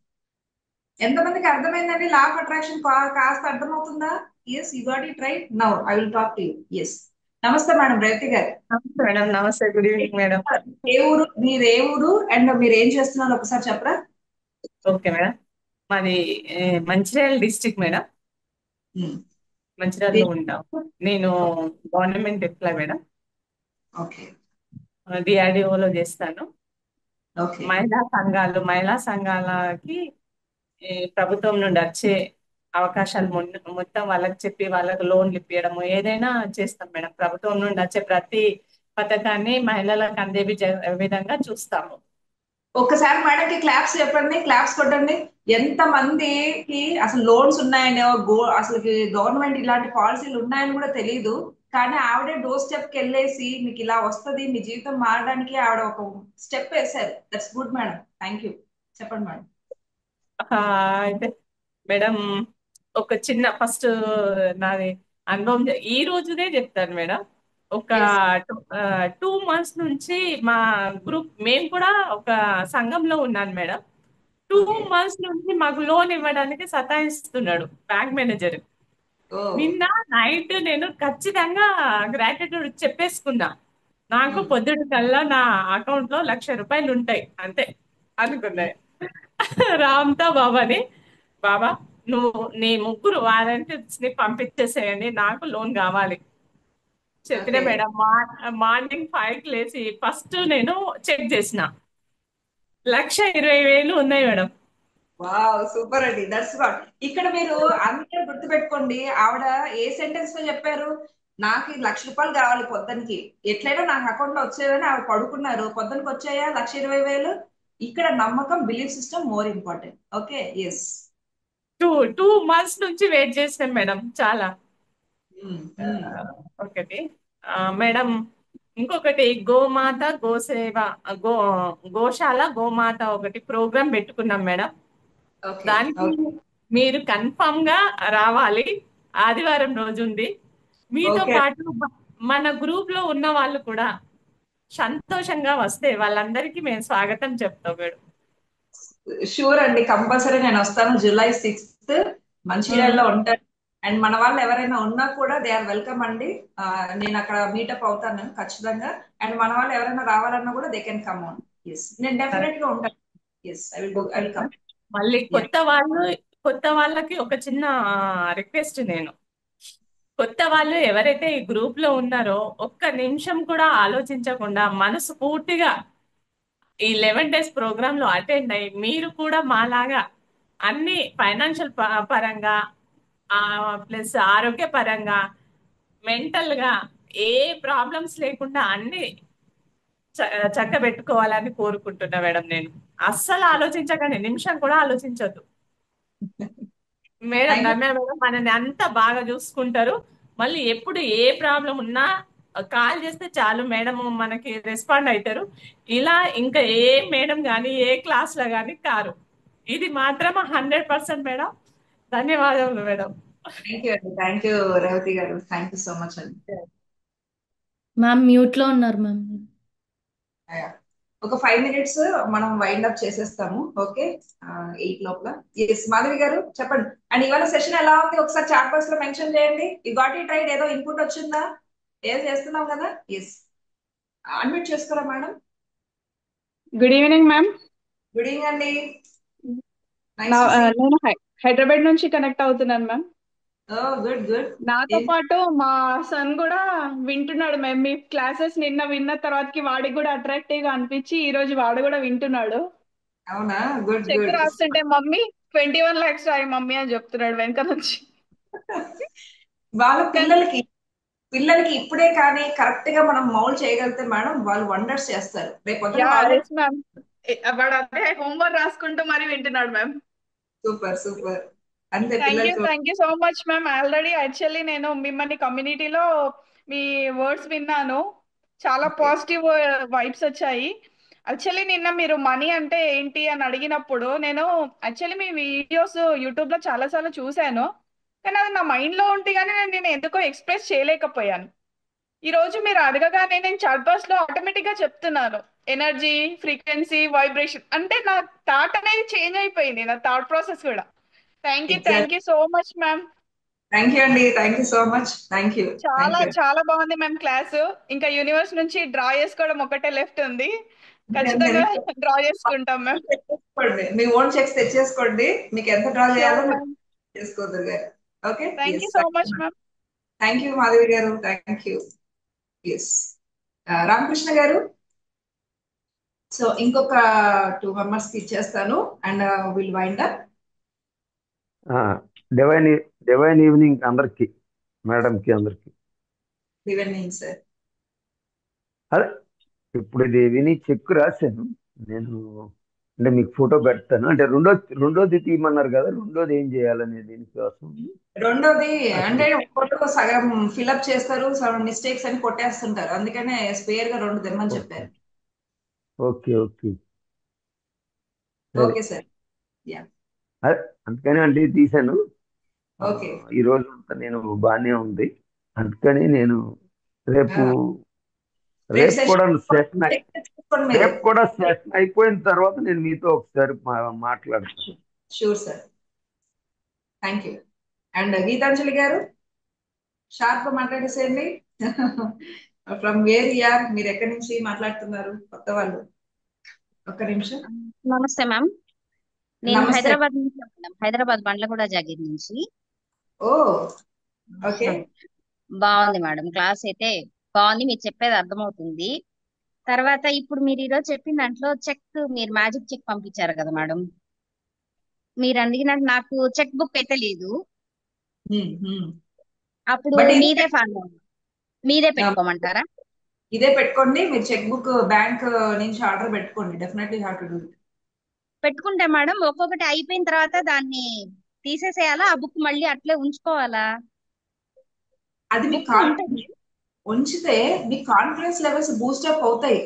ఎంతమందికి అర్థమైందండి లా ఆఫ్ అట్రాక్షన్? కాస్త అర్థమవుతుందా? Yes, you got it right. Now I will talk to you. Yes, నమస్తే మేడం రేవతి గారు. నమస్తే మేడం. నమస్తే, గుడ్ ఈవినింగ్ మేడం. ఏ ఊరు మీరు? ఏ ఊరు అండ్ మీరు ఏం చేస్తున్నారో ఒకసారి చెప్పరా? ఓకే మేడం, మాది మంచిర్యాల డిస్ట్రిక్ట్ మేడం. మంచిర్యాలలో ఉంటాం. నేను గవర్నమెంట్ ఎంప్లాయ్ మేడం. ఓకే డిఆర్డిఓలో చేస్తాను. ఓకే మహిళా సంఘాలకి ప్రభుత్వం నుండి వచ్చే అవకాశాలు మొత్తం వాళ్ళకి చెప్పి వాళ్ళకి లోన్లు ఇప్పించడము ఏదైనా చేస్తాం మేడం. ప్రభుత్వం నుండి వచ్చే ప్రతి పథకాన్ని మహిళలకు అందే విధంగా చూస్తాము. ఒక్కసారి మేడంకి క్లాప్స్ చెప్పండి, క్లాప్స్ కొట్టండి. ఎంత మందికి అసలు లోన్స్ ఉన్నాయని, అసలు గవర్నమెంట్ ఇలాంటి పాలసీలు ఉన్నాయని కూడా తెలియదు. కానీ ఆవిడే డోర్ స్టెప్ కి వెళ్ళేసి మీకు ఇలా వస్తుంది, మీ జీవితం మారడానికి ఆవిడ ఒక స్టెప్ వేశారు. That's good madam. Thank you. చెప్పండి మేడం. అయితే మేడం, ఒక చిన్న ఫస్ట్ నాది అనుభవం ఈ రోజునే చెప్తాను మేడం. ఒక 2 months నుంచి మా గ్రూప్ మేము కూడా ఒక సంఘంలో ఉన్నాను మేడం. 2 months నుంచి మాకు లోన్ ఇవ్వడానికి సతాయిస్తున్నాడు బ్యాంక్ మేనేజర్. నిన్న నైట్ నేను ఖచ్చితంగా గ్రాటిట్యూడ్ చెప్పేసుకున్నా. నాకు పొద్దుటి కల్లా నా అకౌంట్ లో 1,00,000 రూపాయలు ఉంటాయి అంతే అనుకున్నాయి. రామ్తా బాబాని, బాబా నువ్వు నీ 3 వాలంటీర్స్ ని పంపించేసేయండి, నాకు లోన్ కావాలి చెప్పిన మేడం. మార్నింగ్ 5కి లేచి ఫస్ట్ నేను చెక్ చేసిన 1,20,000 ఉన్నాయి మేడం. వావ్, సూపర్ అండి. That's what. ఇక్కడ మీరు అందరూ గుర్తుపెట్టుకోండి, ఆవిడ ఏ సెంటెన్స్ లో చెప్పారు? నాకు 1,00,000 రూపాయలు కావాలి పొద్దునకి, ఎట్లయినా నాకు అకౌంట్ లో వచ్చేదని ఆవిడ పడుకున్నారు. పొద్దునకి వచ్చాయా 1,20,000? ఇక్కడ నమ్మకం, belief system more important. Okay. Yes, 2 months నుంచి వెయిట్ చేసినాం మేడం. చాలా ఒకటి మేడం. ఇంకొకటి గోమాత గోసేవ, గో గోశాల గోమాత ఒకటి ప్రోగ్రామ్ పెట్టుకున్నాం మేడం. దానికి మీరు కన్ఫామ్ గా రావాలి. ఆదివారం రోజు ఉంది. మీతో పాటు మన గ్రూప్ లో ఉన్న వాళ్ళు కూడా సంతోషంగా వస్తే వాళ్ళందరికీ మేము స్వాగతం చెప్తాం మేడం. షూర్ అండి, కంపల్సరీ నేను వస్తాను. July 6th మంచిర్యాలలో ఉంటాను. అండ్ మన వాళ్ళు ఎవరైనా ఉన్నా కూడా దే ఆర్ వెల్కమ్ అండి. నేను అక్కడ మీటప్ అవుతాను ఖచ్చితంగా. అండ్ మన వాళ్ళు ఎవరైనా రావాలన్నా కూడా they can come on. Yes, నేను డెఫినెట్ గా ఉంటాను. Yes, I will come. మళ్ళీ కొత్త వాళ్ళకి ఒక చిన్న రిక్వెస్ట్. నేను కొత్త వాళ్ళు ఎవరైతే ఈ గ్రూప్ లో ఉన్నారో ఒక్క నిమిషం కూడా ఆలోచించకుండా మనసు పూర్తిగా ఈ 11 days ప్రోగ్రామ్ లో అటెండ్ అయ్యి మీరు కూడా మాలాగా అన్ని ఫైనాన్షియల్ పరంగా ప్లస్ ఆరోగ్య పరంగా మెంటల్ గా ఏ ప్రాబ్లమ్స్ లేకుండా అన్ని చక్కబెట్టుకోవాలని కోరుకుంటున్నా మేడం. నేను అస్సలు ఆలోచించకండి, నిమిషం కూడా ఆలోచించొద్దు మేడం. రమ్య మేడం మనని అంతా బాగా చూసుకుంటారు. మళ్ళీ ఎప్పుడు ఏ ప్రాబ్లం ఉన్నా కాల్ చేస్తే చాలు, మేడం మనకి రెస్పాండ్ అవుతారు. ఇలా ఇంకా ఏ మేడం కానీ ఏ క్లాస్ లో కానీ కారు. ఇది మాత్రం 100% మేడం. ధన్యవాదములు మేడం. థ్యాంక్ యూ అండి. థ్యాంక్ యూ రేవతి గారు. థ్యాంక్ యూ సో మచ్ అండి. మ్యామ్ మ్యూట్ లో ఉన్నారు మ్యామ్. ఒక 5 minutes మనం వైండ్ అప్ చేసేస్తాము. ఓకే, 8 లోపల. ఎస్, మాధవి గారు చెప్పండి. అండ్ ఇవాళ సెషన్ ఎలా ఉంది ఒకసారి చాట్ బాక్స్ లో మెన్షన్ చేయండి. You got it right? ఏదో ఇన్పుట్ వచ్చిందా? ఏదో చేస్తున్నాం కదా. ఎస్, అన్మ్యూట్ చేసుకోరా madam. Good evening ma'am. Good evening అండి. నేను హైదరాబాద్ నుంచి కనెక్ట్ అవుతున్నాను మ్యామ్. Good good. నాతో పాటు మా సన్ కూడా వింటున్నాడు మ్యామ్. మీ క్లాసెస్ నిన్న విన్న తర్వాతకి వాడికి కూడా అట్రాక్టివ్ గా అనిపించి ఈ రోజు వాడు కూడా వింటున్నాడు. అవునా? Good check good. రాస్తుంటే మమ్మీ 21 lakhs రాయి మమ్మీ అని చెప్తున్నాడు వెనక నుంచి. వాళ్ళ పిల్లలకి పిల్లలకి ఇప్పుడే కానీ కరెక్ట్ గా మనం మౌల్డ్ చేయగలిగితే మేడం వాళ్ళు వండర్స్ చేస్తారు. రేపు పొద్దున యా వాళ్ళే. Yes ma'am. వాడు అదే హోంవర్క్ రాసుకుంటూ మరీ వింటున్నాడు మ్యామ్. Super super. అంతే థ్యాంక్ పిల్లలకి. You so much ma'am. Already actually నేను మిమ్మల్ని కమ్యూనిటీలో మీ వర్డ్స్ విన్నాను. చాలా పాజిటివ్ వైబ్స్ వచ్చాయి. యాక్చువల్లీ నిన్న మీరు మనీ అంటే ఏంటి అని అడిగినప్పుడు నేను యాక్చువల్లీ మీ వీడియోస్ యూట్యూబ్ లో చాలా సార్లు చూశాను. కానీ అది నా మైండ్ లో ఉంటే కానీ నేను ఎందుకో ఎక్స్ప్రెస్ చేయలేకపోయాను. ఈ రోజు మీరు అడగగానే నేను చాట్ బాక్స్ లో ఆటోమేటిక్ గా చెప్తున్నాను. ఎనర్జీ, ఫ్రీక్వెన్సీ, వైబ్రేషన్ అంటే నా థాట్ అనేది చేంజ్ అయిపోయింది. నా థాట్ ప్రాసెస్ కూడా. Thank you so much ma'am. Thank you అండి. Thank you so much. Thank you. చాలా చాలా బాగుంది మ్యామ్ క్లాస్. ఇంకా యూనివర్స్ నుంచి డ్రా చేసుకోవడం ఒకటే లెఫ్ట్ ఉంది. ఖచ్చితంగా డ్రా చేసుకుంటాం మ్యామ్. తెచ్చేసుకోండి, మీ ఓన్ చెక్స్ తెచ్చేసుకోండి. మీకు ఎంత డ్రా చేయాలో షూర్ మీరు మ్యామ్. చేసుకోవద్దు గారు. Okay. Thank you yes. So much ma'am. Thank you Madhavi గారు. Thank you. ఎస్. రామకృష్ణ గారు. సో ఇంకొక 2 మెంబర్స్ కి ఇచ్చేస్తాను and will wind up. Divine divine evening అందరికి, మేడంకి అందరికి. Evening sir. అదే ఇప్పుడు ఇది విని చెక్ రాశాను నేను. అంటే మీకు ఫోటో పెడతాను. అంటే రెండోది తీయమన్నారు కదా, రెండోది ఏం చేయాలనే దీనికోసం రెండోది అంటే అసలు. ఫోటో సగం ఫిల్అప్ చేస్తారు, సగం మిస్టేక్స్ అని కొట్టేస్తుంటారు. అందుకనే స్పేర్ గా 2 తెమ్మని ఓకే చెప్పారు. ఓకే ఓకే సరే. Okay sir. యా. అదే అందుకని అంటే తీశాను. ఓకే. ఈ రోజు అంతా నేను బాగానే ఉంది. అందుకని నేను రేపు రేపు రేపు కూడా సెషన్ చెక్ చేసుకోండి మీరు. రేపు కూడా సెషన్ అయిపోయిన తర్వాత నేను మీతో ఒకసారి మాట్లాడతాను. Sure sir. Thank you. And Geethanjali garu sharp గా మాట్లాడేసేయండి. ఫ్రమ్ వేర్ యార్, మీరు ఎక్కడి నుంచి మాట్లాడుతున్నారు? కొత్త వాళ్ళు. ఒక్క నిమిషం. నమస్తే మ్యామ్. నేను నమస్తే. హైదరాబాద్ నుంచి మేడం. హైదరాబాద్ బండ్లగూడ జాగీర్ నుంచి. ఓ ఓకే. బాగుంది మేడం, క్లాస్ అయితే బాగుంది. మీరు చెప్పేది అర్థమవుతుంది. తర్వాత ఇప్పుడు మీరు ఈరోజు చెప్పిన దాంట్లో చెక్, మీరు మ్యాజిక్ చెక్ పంపించారు కదా మేడం. మీరు అడిగినట్టు నాకు చెక్ బుక్ అయితే లేదు. అప్పుడు బట్ మీదే పెట్టుకోమంటారా? ఇదే పెట్టుకోండి. మీరు చెక్ బుక్ బ్యాంక్ నుంచి ఆర్డర్ పెట్టుకోండి. Definitely have to do it. పెట్టుకుంటే మేడం ఒక్కొక్కటి అయిపోయిన తర్వాత దాన్ని తీసేసేయాలా, ఆ బుక్ మళ్ళీ అట్లే ఉంచుకోవాలా? అది మీ బుక్ ఉంటుంది. ఉంచితే మీ కాన్ఫిడెన్స్ లెవెల్స్ బూస్టప్ అవుతాయి.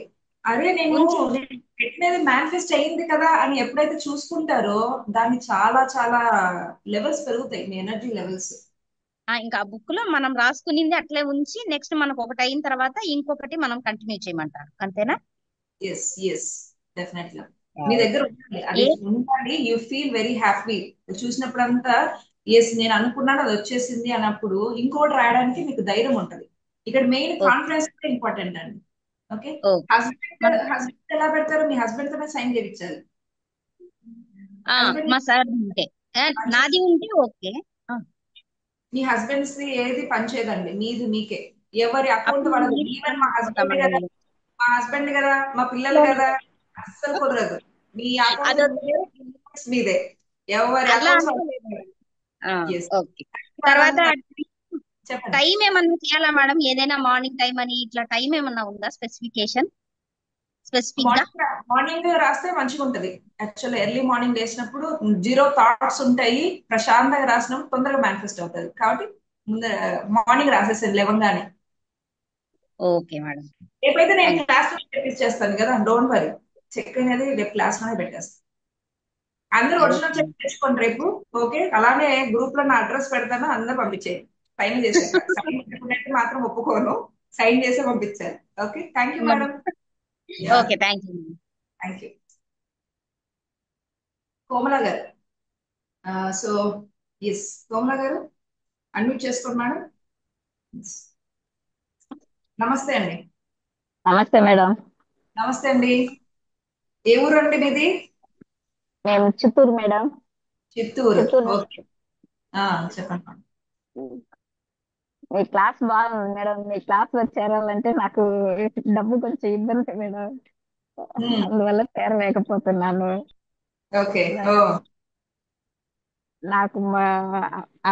అరే నేను పెట్టినది మేనిఫెస్ట్ అయ్యింది కదా అని ఎప్పుడైతే చూసుకుంటారో దాన్ని చాలా చాలా లెవెల్స్ పెరుగుతాయి, మీ ఎనర్జీ లెవెల్స్. ఇంకా ఆ బుక్ లో మనం రాసుకునింది అట్లే ఉంచి నెక్స్ట్ మనకు ఒకటి అయిన తర్వాత ఇంకొకటి మనం కంటిన్యూ చేయమంటారు, అంతేనా? Yes yes definitely. మీ దగ్గర ఉండాలి, అది ఉండాలి. యూ ఫీల్ వెరీ హ్యాపీ చూసినప్పుడంతా. ఎస్ నేను అనుకున్నాను అది వచ్చేసింది అన్నప్పుడు ఇంకోటి రాయడానికి మీకు ధైర్యం ఉంటది. ఇక్కడ మెయిన్ కాన్ఫిడెన్స్ ఇంపార్టెంట్ అండి. ఓకే. హస్బెండ్ ఎలా పెడతారో మీ హస్బెండ్ తోనే సైన్ చేయించాలి. మా సార్ ఉంటే, నాది ఉంటే ఓకే. మీ హస్బెండ్స్ ఏది పనిచేయదండి, మీది మీకే. ఎవరి అకౌంట్ వాళ్ళది. ఈవెన్ మా హస్బెండ్ కదా, మా హస్బెండ్ కదా, మా పిల్లలు కదా, అస్సలు కుదరదు. మీ అకౌంట్ మీదే, ఎవరి అకౌంట్. తర్వాత చెప్పండి. టైం ఏమన్నా చేయాలా మేడం? ఏదైనా మార్నింగ్ టైం అని ఇట్లా టైం ఏమన్నా ఉందా స్పెసిఫిక్ గా? మార్నింగ్ రాస్తే మంచిగా ఉంటది. యాక్చువల్లీ ఎర్లీ మార్నింగ్ లేచినప్పుడు జీరో థాట్స్ ఉంటాయి. ప్రశాంతంగా రాసినప్పుడు తొందరగా మేనిఫెస్ట్ అవుతుంది. కాబట్టి ముందు మార్నింగ్ రాసేసాను లేవంగానే. Okay madam. రేపైతే నేను క్లాస్ లో తెప్పించేస్తాను కదా, డోంట్ వరీ. చెక్ అనేది రేపు క్లాస్ లోనే పెట్టేస్తాను. అందరూ ఒరిజినల్ చెక్ తెచ్చుకోండి రేపు. ఓకే. అలానే గ్రూప్ లో నా అడ్రస్ పెడతాను, అందరూ పంపించేయండి. సైన్ చేశాక సైన్ చేసుకున్నట్టు మాత్రం ఒప్పుకోను, సైన్ చేసే పంపించాలి. Okay. Thank you madam. Okay, thank you. Thank you. Komala గారు. సో ఎస్ కోమల గారు అన్మ్యూట్ చేసుకోండి మేడం. నమస్తే అండి. నమస్తే మేడం. నమస్తే అండి. ఏ ఊరు అండి మీది? మేము చిత్తూరు మేడం. చిత్తూరు. చిత్తూరు. ఓకే. చెప్పండి. మీ క్లాస్ బాగుంది మేడం. మీ క్లాస్ లో చేరాలంటే నాకు డబ్బు కొంచెం ఇబ్బంది మేడం, అందువల్ల చేరలేకపోతున్నాను. ఓకే. నాకు మా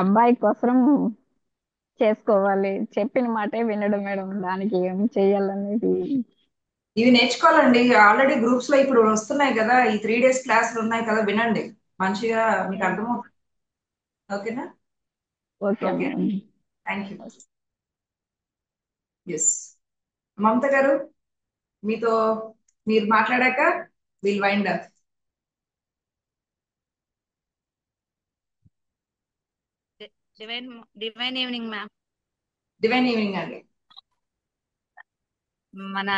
అబ్బాయి కోసం చేసుకోవాలి, చెప్పిన మాటే వినడం మేడం, దానికి ఏం చెయ్యాలనేది. ఇవి నేర్చుకోవాలండి. ఆల్రెడీ గ్రూప్స్ లో ఇప్పుడు వస్తున్నాయి కదా, ఈ 3 days క్లాసులు ఉన్నాయి కదా, వినండి. మంచిగా మీకు అర్థమవుతుంది. ఓకేనా? Okay okay, madam. Thank you. Yes, Mamata గారు, మీతో మీరు మాట్లాడాక will wind up. Divine divine evening ma'am. Divine evening అండి. మన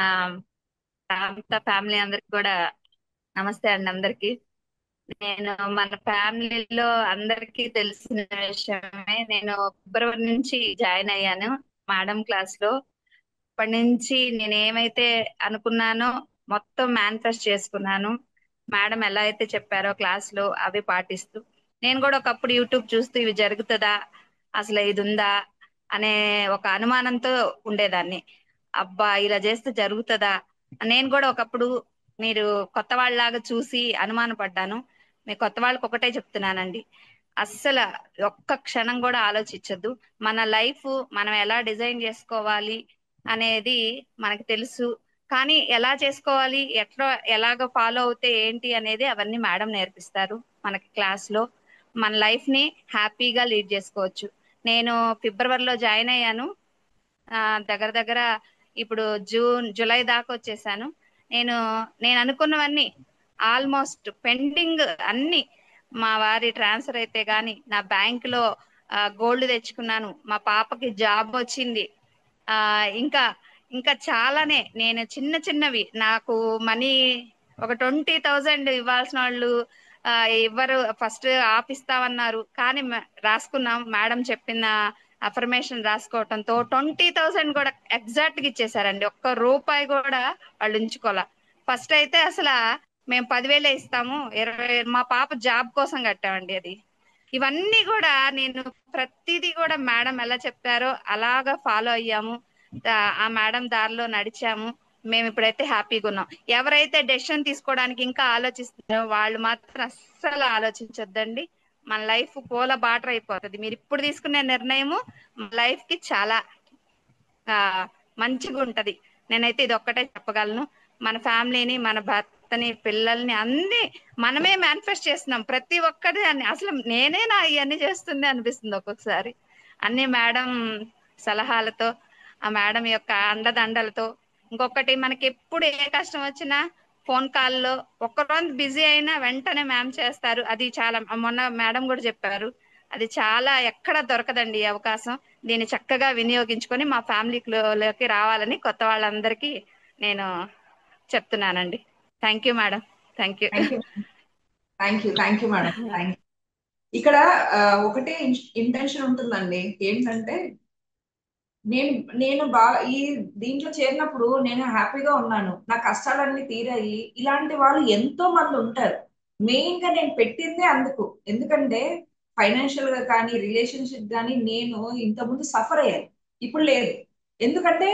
అంత ఫ్యామిలీ అందరికి కూడా నమస్తే అండి అందరికి. నేను మన ఫ్యామిలీలో అందరికీ తెలిసిన విషయమే, నేను ఫిబ్రవరి నుంచి జాయిన్ అయ్యాను మేడం క్లాస్ లో. అప్పటి నుంచి నేను ఏమైతే అనుకున్నానో మొత్తం మేనిఫెస్ట్ చేసుకున్నాను. మేడం ఎలా అయితే చెప్పారో క్లాస్ లో అవి పాటిస్తూ, నేను కూడా ఒకప్పుడు యూట్యూబ్ చూస్తూ ఇవి జరుగుతుందా, అసలు ఇది ఉందా అనే ఒక అనుమానంతో ఉండేదాన్ని. అబ్బా ఇలా చేస్తే జరుగుతుందా, నేను కూడా ఒకప్పుడు మీరు కొత్త వాళ్ళలాగా చూసి అనుమానపడ్డాను. మీ కొత్త వాళ్ళకి ఒకటే చెప్తున్నానండి, అస్సలు ఒక్క క్షణం కూడా ఆలోచించద్దు. మన లైఫ్ మనం ఎలా డిజైన్ చేసుకోవాలి అనేది మనకు తెలుసు, కానీ ఎలా చేసుకోవాలి, ఎట్లా ఎలాగ ఫాలో అవుతే ఏంటి అనేది అవన్నీ మేడం నేర్పిస్తారు మనకి క్లాస్ లో. మన లైఫ్ ని హ్యాపీగా లీడ్ చేసుకోవచ్చు. నేను ఫిబ్రవరిలో జాయిన్ అయ్యాను. ఆ, దగ్గర దగ్గర ఇప్పుడు జూలై దాకా వచ్చేసాను. నేను నేను అనుకున్నవన్నీ ఆల్మోస్ట్ పెండింగ్ అన్ని, మా వారి ట్రాన్స్ఫర్ అయితే గాని, నా బ్యాంక్ లో గోల్డ్ తెచ్చుకున్నాను, మా పాపకి జాబ్ వచ్చింది. ఆ ఇంకా ఇంకా చాలానే నేను చిన్న చిన్నవి, నాకు మనీ ఒక 20,000 ఇవ్వాల్సిన వాళ్ళు ఇవ్వరు, ఫస్ట్ ఆపిస్తామన్నారు, కానీ రాసుకున్నాం. మేడం చెప్పిన అఫర్మేషన్ రాసుకోవటంతో 20,000 కూడా ఎగ్జాక్ట్ గా ఇచ్చేసారండి. ఒక్క రూపాయి కూడా వాళ్ళు ఉంచుకోవాల. ఫస్ట్ అయితే అసలు మేము 10,000 ఇస్తాము, 20 మా పాప జాబ్ కోసం కట్టామండి అది. ఇవన్నీ కూడా నేను ప్రతిదీ కూడా మేడం ఎలా చెప్పారో అలాగా ఫాలో అయ్యాము. ఆ మేడం దారిలో నడిచాము. మేము ఇప్పుడైతే హ్యాపీగా ఉన్నాం. ఎవరైతే డెసిషన్ తీసుకోవడానికి ఇంకా ఆలోచిస్తున్నారో వాళ్ళు మాత్రం అస్సలు ఆలోచించొద్దండి. మన లైఫ్ పూల బాటర్ అయిపోతుంది. మీరు ఇప్పుడు తీసుకునే నిర్ణయము లైఫ్ కి చాలా ఆ మంచిగా ఉంటది. నేనైతే ఇది ఒక్కటే చెప్పగలను, మన ఫ్యామిలీని, మన భర్తని, పిల్లల్ని అన్ని మనమే మేనిఫెస్ట్ చేస్తున్నాం. ప్రతి ఒక్కటి అని అసలు నేనే నా ఇవన్నీ చేస్తుంది అనిపిస్తుంది ఒక్కొక్కసారి. అన్ని మేడం సలహాలతో, ఆ మేడం యొక్క అండదండలతో. ఇంకొకటి, మనకి ఎప్పుడు ఏ కష్టం వచ్చినా ఫోన్ కాల్లో ఒక్కరోజు బిజీ అయినా వెంటనే మ్యామ్ చేస్తారు. అది చాలా, మొన్న మేడం కూడా చెప్పారు, అది చాలా ఎక్కడ దొరకదండి ఈ అవకాశం. దీన్ని చక్కగా వినియోగించుకొని మా ఫ్యామిలీలోకి రావాలని కొత్త వాళ్ళందరికీ నేను చెప్తున్నానండి. Thank you madam. Thank you. Thank you, thank you madam, thank you. ఇక్కడ ఒకటే ఇంటెన్షన్ ఉంటుందండి, ఏంటంటే నేను నేను బాగా ఈ దీంట్లో చేరినప్పుడు నేను హ్యాపీగా ఉన్నాను, నా కష్టాలన్నీ తీరాయి. ఇలాంటి వాళ్ళు ఎంతో మంది ఉంటారు. మెయిన్ గా నేను పెట్టిందే అందుకు. ఎందుకంటే ఫైనాన్షియల్ గా కానీ, రిలేషన్షిప్ కానీ నేను ఇంతకుముందు సఫర్ అయ్యాను, ఇప్పుడు లేదు. ఎందుకంటే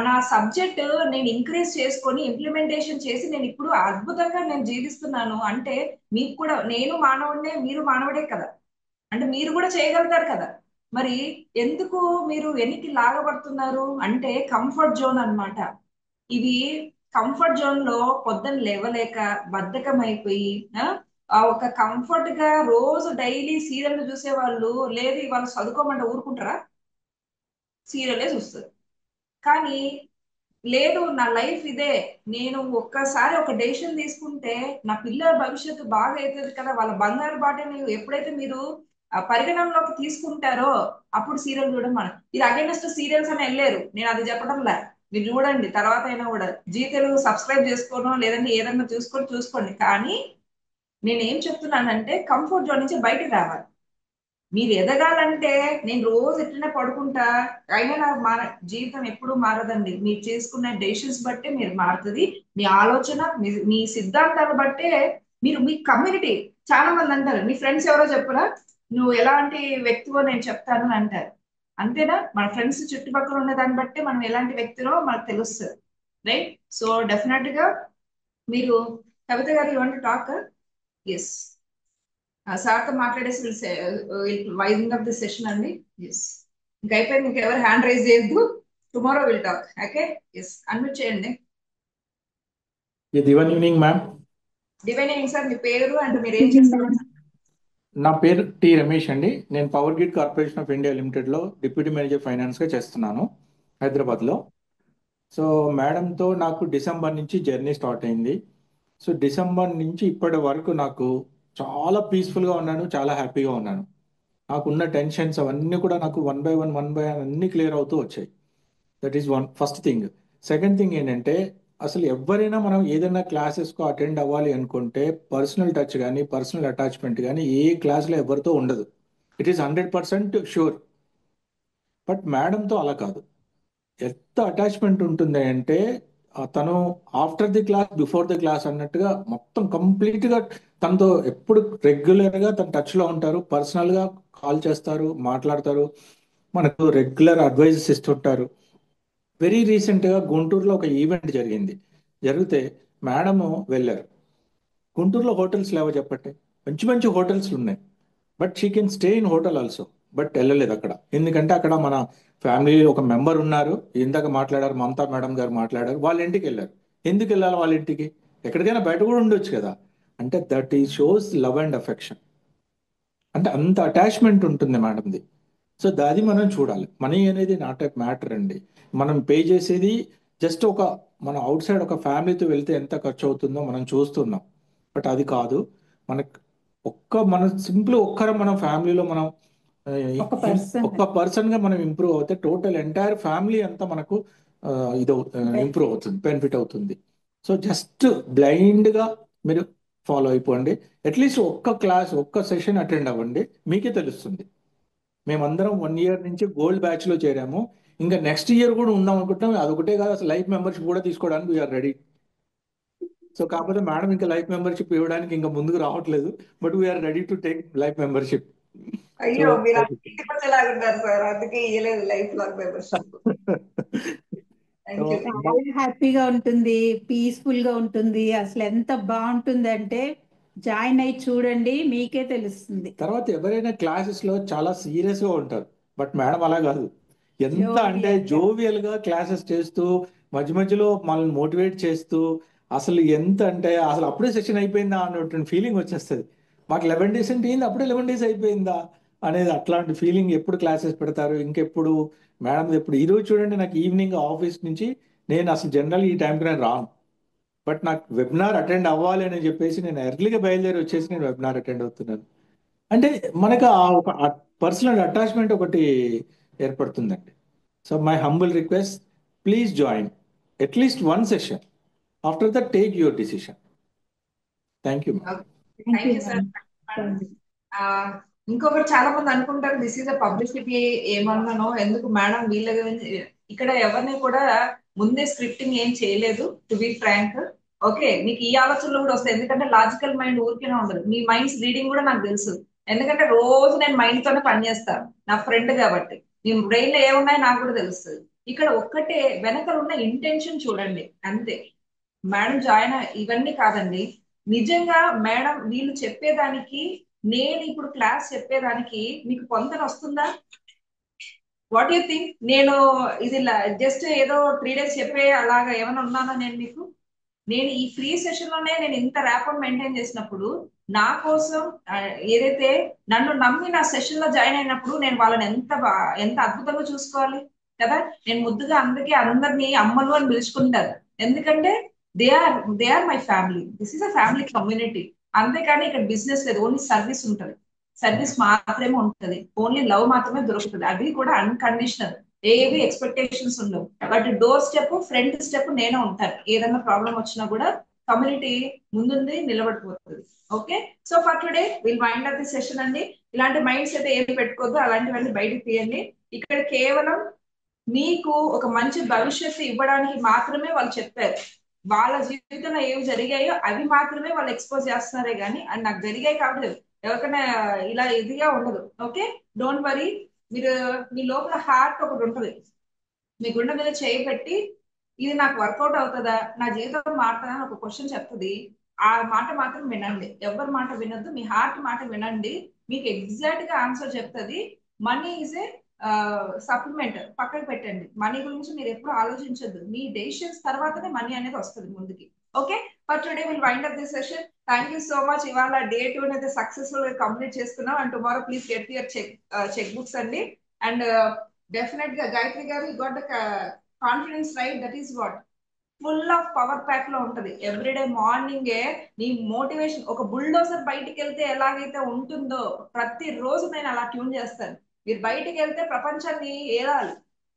నా సబ్జెక్ట్ నేను ఇంక్రీజ్ చేసుకొని ఇంప్లిమెంటేషన్ చేసి నేను ఇప్పుడు అద్భుతంగా నేను జీవిస్తున్నాను. అంటే మీకు కూడా, నేను మానవుడే, మీరు మానవుడే కదా, అంటే మీరు కూడా చేయగలుగుతారు కదా. మరి ఎందుకు మీరు వెనక్కి లాగబడుతున్నారు అంటే కంఫర్ట్ జోన్ అన్నమాట. ఇవి కంఫర్ట్ జోన్ లో పొద్దున్న లేవలేక బద్ధకం అయిపోయి ఆ ఒక కంఫర్ట్ గా రోజు డైలీ సీరియల్ చూసే వాళ్ళు, లేదు ఇవాళ చదువుకోమంటే ఊరుకుంటారా? సీరియలే చూస్తారు. కానీ లేదు, నా లైఫ్ ఇదే, నేను ఒక్కసారి ఒక డెసిషన్ తీసుకుంటే నా పిల్లల భవిష్యత్తు బాగా అవుతుంది కదా, వాళ్ళ బంగారు బాటని ఎప్పుడైతే మీరు పరిగణనలోకి తీసుకుంటారో అప్పుడు సీరియల్ చూడడం. మనం ఇది అగైనెస్ట్ సీరియల్స్ అని వెళ్ళారు, నేను అది చెప్పడంలే. మీరు చూడండి, తర్వాత అయినా కూడా జీ తెలుగు సబ్స్క్రైబ్ చేసుకోను, లేదంటే ఏదన్నా చూసుకోండి. కానీ నేను ఏం చెప్తున్నానంటే కంఫర్ట్ జోన్ నుంచి బయటకు రావాలి. మీరు ఎదగాలంటే నేను రోజు ఎట్లనే పడుకుంటా, అయినా నాకు జీవితం ఎప్పుడూ మారదండి. మీరు చేసుకున్న డెసిషన్స్ బట్టే మీరు మారుతుంది. మీ ఆలోచన, మీ సిద్ధాంతాలు బట్టే మీరు, మీ కమ్యూనిటీ. చాలా మంది అంటారు, మీ ఫ్రెండ్స్ ఎవరో చెప్పరా, నువ్వు ఎలాంటి వ్యక్తివో నేను చెప్తాను అని అంటారు. అంతేనా? మన ఫ్రెండ్స్ చుట్టుపక్కల ఉన్న దాన్ని బట్టే మనం ఎలాంటి వ్యక్తిలో మనకు తెలుస్తుంది. రైట్? సో డెఫినెట్ గా మీరు, కవిత గారు, you want to talk? Yes, సార్తో మాట్లాడేసి వైండింగ్ అప్ ది సెషన్ అండి. ఎస్. ఇంక అయిపోయింది, ఇంకెవరు హ్యాండ్ రైజ్ చేయొద్దు. Tomorrow will talk. Okay, yes, unmute చేయండి. Good evening ma'am. డివైన్ ఏంటి సార్ మీ పేరు అండ్ మీరు ఏం చేస్తారు? నా పేరు టి రమేష్ అండి. నేను power grid corporation of India లిమిటెడ్లో డిప్యూటీ మేనేజర్ ఫైనాన్స్గా చేస్తున్నాను హైదరాబాద్లో. సో మేడంతో నాకు డిసెంబర్ నుంచి జర్నీ స్టార్ట్ అయింది. సో డిసెంబర్ నుంచి ఇప్పటి వరకు నాకు చాలా పీస్ఫుల్గా ఉన్నాను, చాలా హ్యాపీగా ఉన్నాను. నాకున్న టెన్షన్స్ అవన్నీ కూడా నాకు వన్ బై వన్ అన్నీ క్లియర్ అవుతూ వచ్చాయి. That is one first thing. Second thing ఏంటంటే అసలు ఎవరైనా మనం ఏదైనా క్లాసెస్కు అటెండ్ అవ్వాలి అనుకుంటే పర్సనల్ టచ్ కానీ పర్సనల్ అటాచ్మెంట్ కానీ ఏ క్లాస్లో ఎవరితో ఉండదు. It is 100% sure. బట్ మేడంతో అలా కాదు. ఎంత అటాచ్మెంట్ ఉంటుంది అంటే తను after the class before the class అన్నట్టుగా మొత్తం కంప్లీట్గా తనతో ఎప్పుడు రెగ్యులర్గా తన టచ్లో ఉంటారు. పర్సనల్గా కాల్ చేస్తారు, మాట్లాడతారు, మనకు రెగ్యులర్ అడ్వైజెస్ ఇస్తుంటారు. వెరీ రీసెంట్గా గుంటూరులో ఒక ఈవెంట్ జరిగితే మేడము వెళ్ళారు. గుంటూరులో హోటల్స్ లేవో చెప్పండి, మంచి మంచి హోటల్స్ ఉన్నాయి. But she can stay in hotel also. But వెళ్ళలేదు అక్కడ. ఎందుకంటే అక్కడ మన ఫ్యామిలీ ఒక మెంబర్ ఉన్నారు, ఇందాక మాట్లాడారు, మమతా మేడం గారు మాట్లాడారు, వాళ్ళ ఇంటికి వెళ్ళారు. ఎందుకు వెళ్ళాలి వాళ్ళ ఇంటికి? ఎక్కడికైనా బయట కూడా ఉండొచ్చు కదా. అంటే దట్ ఈ షోస్ లవ్ అండ్ అఫెక్షన్. అంటే అంత అటాచ్మెంట్ ఉంటుంది మేడంది. సో అది మనం చూడాలి. మనీ అనేది నాట్ ఎ మ్యాటర్ అండి. మనం పే చేసేది జస్ట్ మన అవుట్ సైడ్ ఒక ఫ్యామిలీతో వెళ్తే ఎంత ఖర్చు అవుతుందో మనం చూస్తున్నాం. బట్ అది కాదు. మనకు మన సింపుల్ మన ఫ్యామిలీలో మనం ఆ, ఒక పర్సన్ ఒక్క పర్సన్గా మనం ఇంప్రూవ్ అవుతే టోటల్ ఎంటైర్ ఫ్యామిలీ అంతా మనకు ఇది ఇంప్రూవ్ అవుతుంది, బెనిఫిట్ అవుతుంది. సో జస్ట్ బ్లైండ్గా మీరు ఫాలో అయిపోండి. అట్లీస్ట్ ఒక్క సెషన్ అటెండ్ అవ్వండి, మీకే తెలుస్తుంది. మేమందరం 1 ఇయర్ నుంచి గోల్డ్ బ్యాచ్ లో చేరాము. ఇంకా నెక్స్ట్ ఇయర్ కూడా ఉందాం అనుకుంటున్నాం. అదొకటే కాదు, అసలు లైఫ్ మెంబర్షిప్ కూడా తీసుకోవడానికి వీఆర్ రెడీ. సో కాకపోతే మేడం ఇంకా లైఫ్ మెంబర్షిప్ ఇవ్వడానికి ఇంకా ముందుకు రావట్లేదు. But we're ready to take life membership. So అయ్యో, మీరు ఇంటికి వచ్చేలాగున్నారు సార్, అందుకే ఇయ్యలేదు life long membership. So thank you. చాలా హ్యాపీగా ఉంటుంది, పీస్ఫుల్ గా ఉంటుంది. అసలు ఎంత బాగుంటుందంటే జాయిన్ అయి చూడండి, మీకే తెలుస్తుంది. తర్వాత ఎవరైనా క్లాసెస్ లో చాలా సీరియస్ గా ఉంటారు. బట్ మేడం అలా కాదు. ఎంత అంటే జోవియల్ గా జోవియల్ గా క్లాసెస్ చేస్తూ మధ్య మధ్యలో మనల్ని మోటివేట్ చేస్తూ అసలు ఎంత అంటే అసలు అప్పుడే సెషన్ అయిపోయిందా అన్నటువంటి ఫీలింగ్ వచ్చేస్తుంది. మాకు 11 days అంటే ఏంది, అప్పుడే 11 days అయిపోయిందా అనేది అట్లాంటి ఫీలింగ్. ఎప్పుడు క్లాసెస్ పెడతారు, ఇంకెప్పుడు మేడం ఎప్పుడు. ఈరోజు చూడండి, నాకు ఈవినింగ్ ఆఫీస్ నుంచి నేను అసలు జనరల్ ఈ టైంకి నేను రాను. బట్ నాకు వెబినార్ అటెండ్ అవ్వాలి అని చెప్పేసి నేను ఎర్లీగా బయలుదేరి వచ్చేసి నేను వెబినార్ అటెండ్ అవుతున్నాను. అంటే మనకు ఆ ఒక పర్సనల్ అటాచ్మెంట్ ఒకటి ఏర్పడుతుందండి. So my humble request, please join at least one session. After that take your decision. Thank you. Thank thank you you sir. Ma'am. ఇంకొకటి చాలా మంది అనుకుంటారు దిస్ ఈజ్ అ పబ్లిసిటీ, ఏమన్నానో ఎందుకు మేడం వీళ్ళ ఇక్కడ ఎవరిని కూడా ముందే స్క్రిప్టింగ్ ఏం చేయలేదు, టు బి ఫ్రాంక్. ఓకే, మీకు ఈ ఆలోచనలు కూడా వస్తాయి, ఎందుకంటే లాజికల్ మైండ్ ఊరికేనే ఉండదు. మీ మైండ్స్ రీడింగ్ కూడా నాకు తెలుసు, ఎందుకంటే రోజు నేను మైండ్ తోనే పనిచేస్తాను, నా ఫ్రెండ్ కాబట్టి. మీ బ్రెయిన్ లో ఏమున్నాయో నాకు కూడా తెలుస్తుంది. ఇక్కడ ఒక్కటే వెనకాల ఉన్న ఇంటెన్షన్ చూడండి, అంతే. మేడం జాయిన్ ఇవన్నీ కాదండి, నిజంగా మేడం వీళ్ళు చెప్పేదానికి నేను ఇప్పుడు క్లాస్ చెప్పేదానికి మీకు పొంతన వస్తుందా? What you think? నేను ఇది జస్ట్ ఏదో 3 days చెప్పే అలాగా ఏమైనా ఉన్నానా నేను మీకు? నేను ఈ ఫ్రీ సెషన్ లోనే నేను ఇంత ర్యాప్ మెయింటైన్ చేసినప్పుడు నా కోసం ఏదైతే నన్ను నమ్మి నా సెషన్ లో జాయిన్ అయినప్పుడు నేను వాళ్ళని ఎంత అద్భుతంగా చూసుకోవాలి కదా. నేను ముద్దుగా అందరినీ అమ్మలు అని పిలుచుకుంటాను, ఎందుకంటే they are my family. This is a family community. అంతేకాని ఇక్కడ బిజినెస్ లేదు, ఓన్లీ సర్వీస్ ఉంటుంది. సర్వీస్ మాత్రమే ఉంటుంది, ఓన్లీ లవ్ మాత్రమే దొరుకుతుంది, అది కూడా అన్కండిషనల్. ఏవి ఎక్స్పెక్టేషన్స్ ఉండవు. But door step, front step నేనే ఉంటాను. ఏదైనా ప్రాబ్లం వచ్చినా కూడా కమ్యూనిటీ ముందుంది, నిలబడిపోతుంది. Okay, so for today will mind up the session అండి. ఇలాంటి మైండ్స్ అయితే ఏమి పెట్టుకోవద్దు, అలాంటివన్నీ బయటకు తీయండి. ఇక్కడ కేవలం మీకు ఒక మంచి భవిష్యత్తు ఇవ్వడానికి మాత్రమే వాళ్ళు చెప్పారు. వాళ్ళ జీవితంలో ఏవి జరిగాయో అవి మాత్రమే వాళ్ళు ఎక్స్పోజ్ చేస్తున్నారే కానీ అది నాకు జరిగాయి కాబట్టి ఎవరికైనా ఇలా ఇదిగా ఉండదు. Okay, don't worry. మీరు మీ లోపల హార్ట్ ఒకటి ఉంటుంది, మీ గుండె మీద చేయి పెట్టి ఇది నాకు వర్కౌట్ అవుతుందా, నా జీవితం మారుతుందా అని ఒక క్వశ్చన్ చెప్తుంది. ఆ మాట మాత్రం వినండి, ఎవరి మాట వినొద్దు, మీ హార్ట్ మాట వినండి. మీకు ఎగ్జాక్ట్ గా ఆన్సర్ చెప్తుంది. మనీ ఈజ్ ఏ సప్లిమెంట్ పక్కకు పెట్టండి. మనీ గురించి మీరు ఎప్పుడు ఆలోచించొద్దు. మీ డెసిషన్స్ తర్వాతనే మనీ అనేది వస్తుంది ముందుకి. Okay, for today will wind up this session. Thank you so much. ఇవాళ డే 2 అనేది సక్సెస్ఫుల్ గా కంప్లీట్ చేసుకున్నాం. And tomorrow please get your cheque books అండి. అండ్ డెఫినెట్ గా Gayathri garu you got the confidence right. That is what full of power pack లో ఉంటది. Everyday మార్నింగే నీ మోటివేషన్ ఒక బుల్డోజర్ బయటికి వెళ్తే ఎలాగైతే ఉంటుందో ప్రతి రోజు నేను అలా ట్యూన్ చేస్తాను. మీరు బయటికి వెళ్తే ప్రపంచాన్ని ఏలాలి,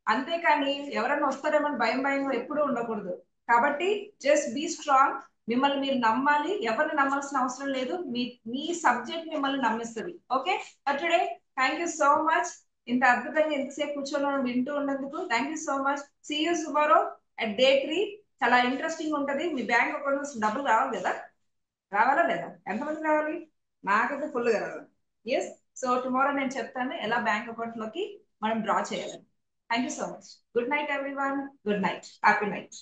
అంతేకాని ఎవరైనా వస్తారేమని భయం భయం ఎప్పుడూ ఉండకూడదు. కాబట్టి జస్ట్ బీ స్ట్రాంగ్. మిమ్మల్ని మీరు నమ్మాలి, ఎవరిని నమ్మాల్సిన అవసరం లేదు. మీ సబ్జెక్ట్ మిమ్మల్ని నమ్మిస్తుంది. Okay, today thank you so much. ఇంత అద్భుతంగా ఎంతసేపు కూర్చొని వింటూ ఉన్నందుకు thank you so much. See you tomorrow at day 3. చాలా ఇంట్రెస్టింగ్ ఉంటది. మీ బ్యాంక్ అకౌంట్ నుంచి డబ్బులు రావాలి కదా, రావాలా లేదా? ఎంతమంది రావాలి? నాకైతే ఫుల్గా రావాలి. ఎస్, సో టుమారో నేను చెప్తాను ఎలా బ్యాంక్ అకౌంట్ లోకి మనం డ్రా చేయాలని. Thank you so much. Good night everyone. Good night. Happy night.